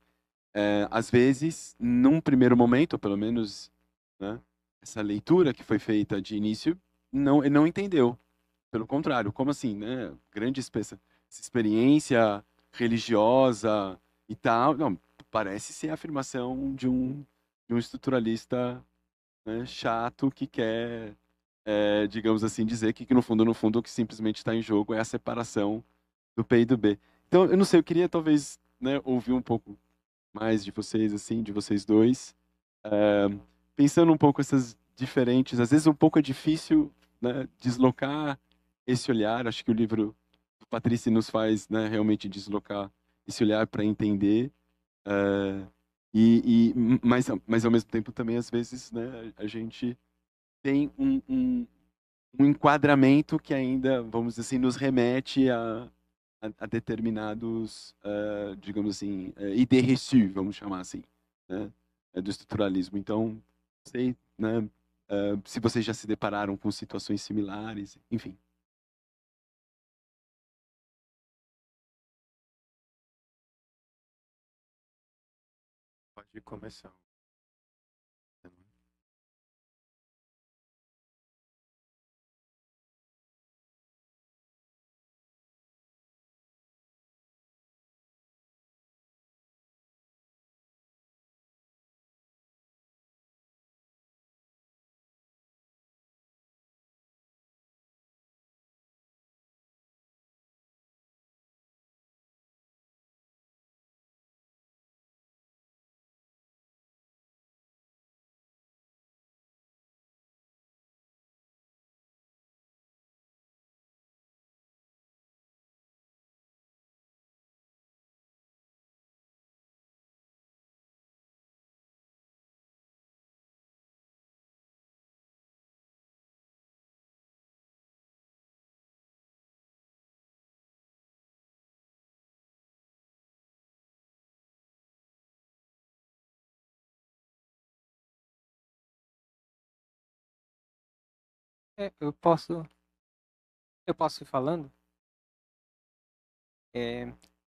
às vezes, num primeiro momento, ou pelo menos, né, essa leitura que foi feita de início, ele não entendeu. Pelo contrário, como assim, né? Essa experiência religiosa e tal. Não, parece ser a afirmação de um estruturalista, né, chato que quer, digamos assim, dizer que no fundo, o que simplesmente está em jogo é a separação do P e do B. Então, eu não sei, eu queria talvez, né, ouvir um pouco mais de vocês, assim, de vocês dois, eh, pensando um pouco essas diferentes, às vezes um pouco é difícil, né, deslocar esse olhar. Acho que o livro do Patrícia nos faz, né, realmente deslocar esse olhar para entender, eh, mas ao mesmo tempo também às vezes, né, a gente tem um enquadramento que ainda, vamos dizer assim, nos remete a determinados, digamos assim, idées reçues, vamos chamar assim, né, do estruturalismo. Então, não sei, né, se vocês já se depararam com situações similares, enfim. Pode começar. Eu posso ir falando? É,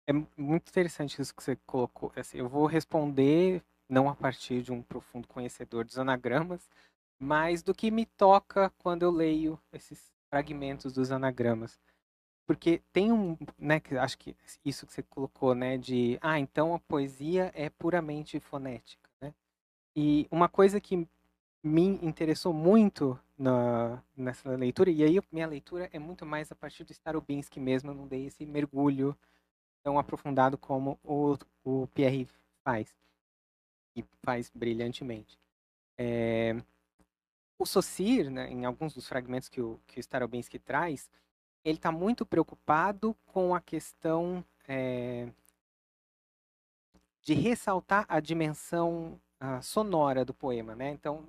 é muito interessante isso que você colocou. Assim, eu vou responder não a partir de um profundo conhecedor dos anagramas, mas do que me toca quando eu leio esses fragmentos dos anagramas. Porque tem né, que acho que isso que você colocou, né, de, então a poesia é puramente fonética, né? E uma coisa que me interessou muito nessa leitura, e aí minha leitura é muito mais a partir do Starobinsky mesmo, eu não dei esse mergulho tão aprofundado como o Pierre faz, e faz brilhantemente. O Saussure, né, em alguns dos fragmentos que o Starobinsky traz, ele está muito preocupado com a questão de ressaltar a dimensão sonora do poema, né? Então,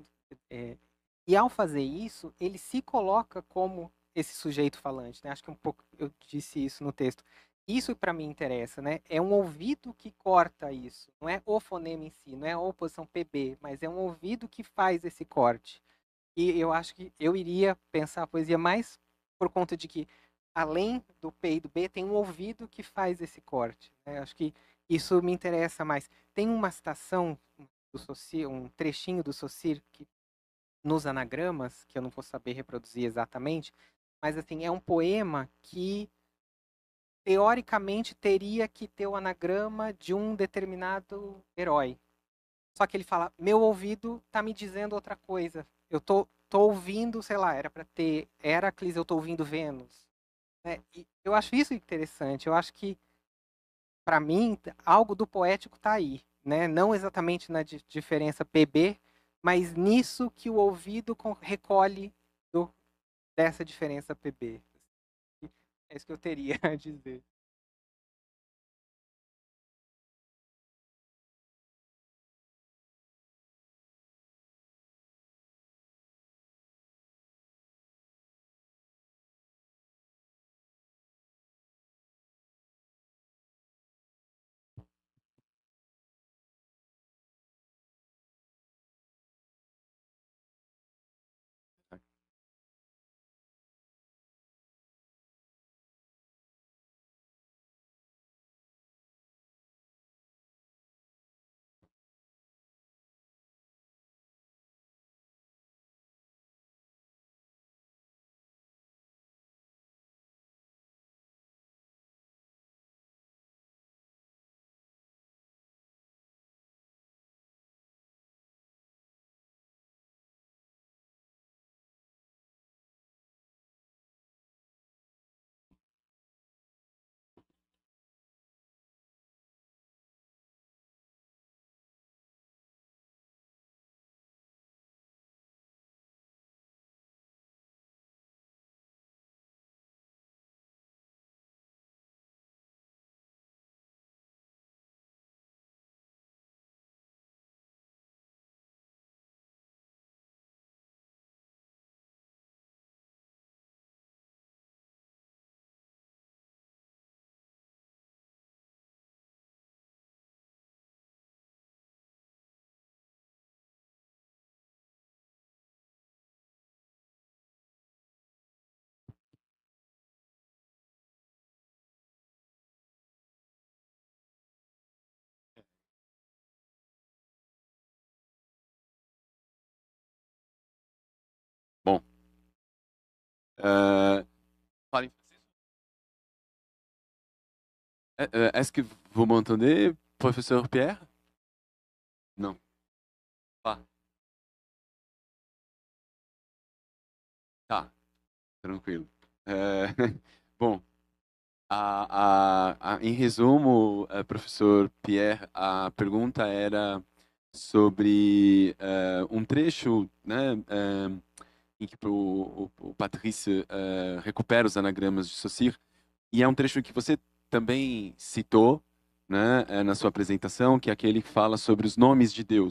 e ao fazer isso, ele se coloca como esse sujeito falante, né? Acho que um pouco eu disse isso no texto. Isso para mim interessa, né? É um ouvido que corta isso, não é o fonema em si, não é a oposição PB, mas é um ouvido que faz esse corte. E eu acho que eu iria pensar a poesia mais por conta de que, além do P e do B, tem um ouvido que faz esse corte, né? Acho que isso me interessa mais. Tem uma citação do Saussure, um trechinho do Saussure que nos anagramas, que eu não vou saber reproduzir exatamente, mas assim, é um poema que teoricamente teria que ter o anagrama de um determinado herói. Só que ele fala: "Meu ouvido tá me dizendo outra coisa. Eu tô ouvindo, sei lá, era para ter Heracles, eu tô ouvindo Vênus", né? E eu acho isso interessante. Eu acho que para mim algo do poético tá aí, né? Não exatamente na diferença PB, mas nisso que o ouvido recolhe dessa diferença PB. É isso que eu teria a dizer. Fala em francês. Est-ce que vous m'entendez, professeur Pierre? Não. Tá, tranquilo. Bom, em resumo, professor Pierre, a pergunta era sobre um trecho, né, em que o Patrícia recupera os anagramas de Saussure, e é um trecho que você também citou, né, na sua apresentação, que é aquele que fala sobre os nomes de Deus.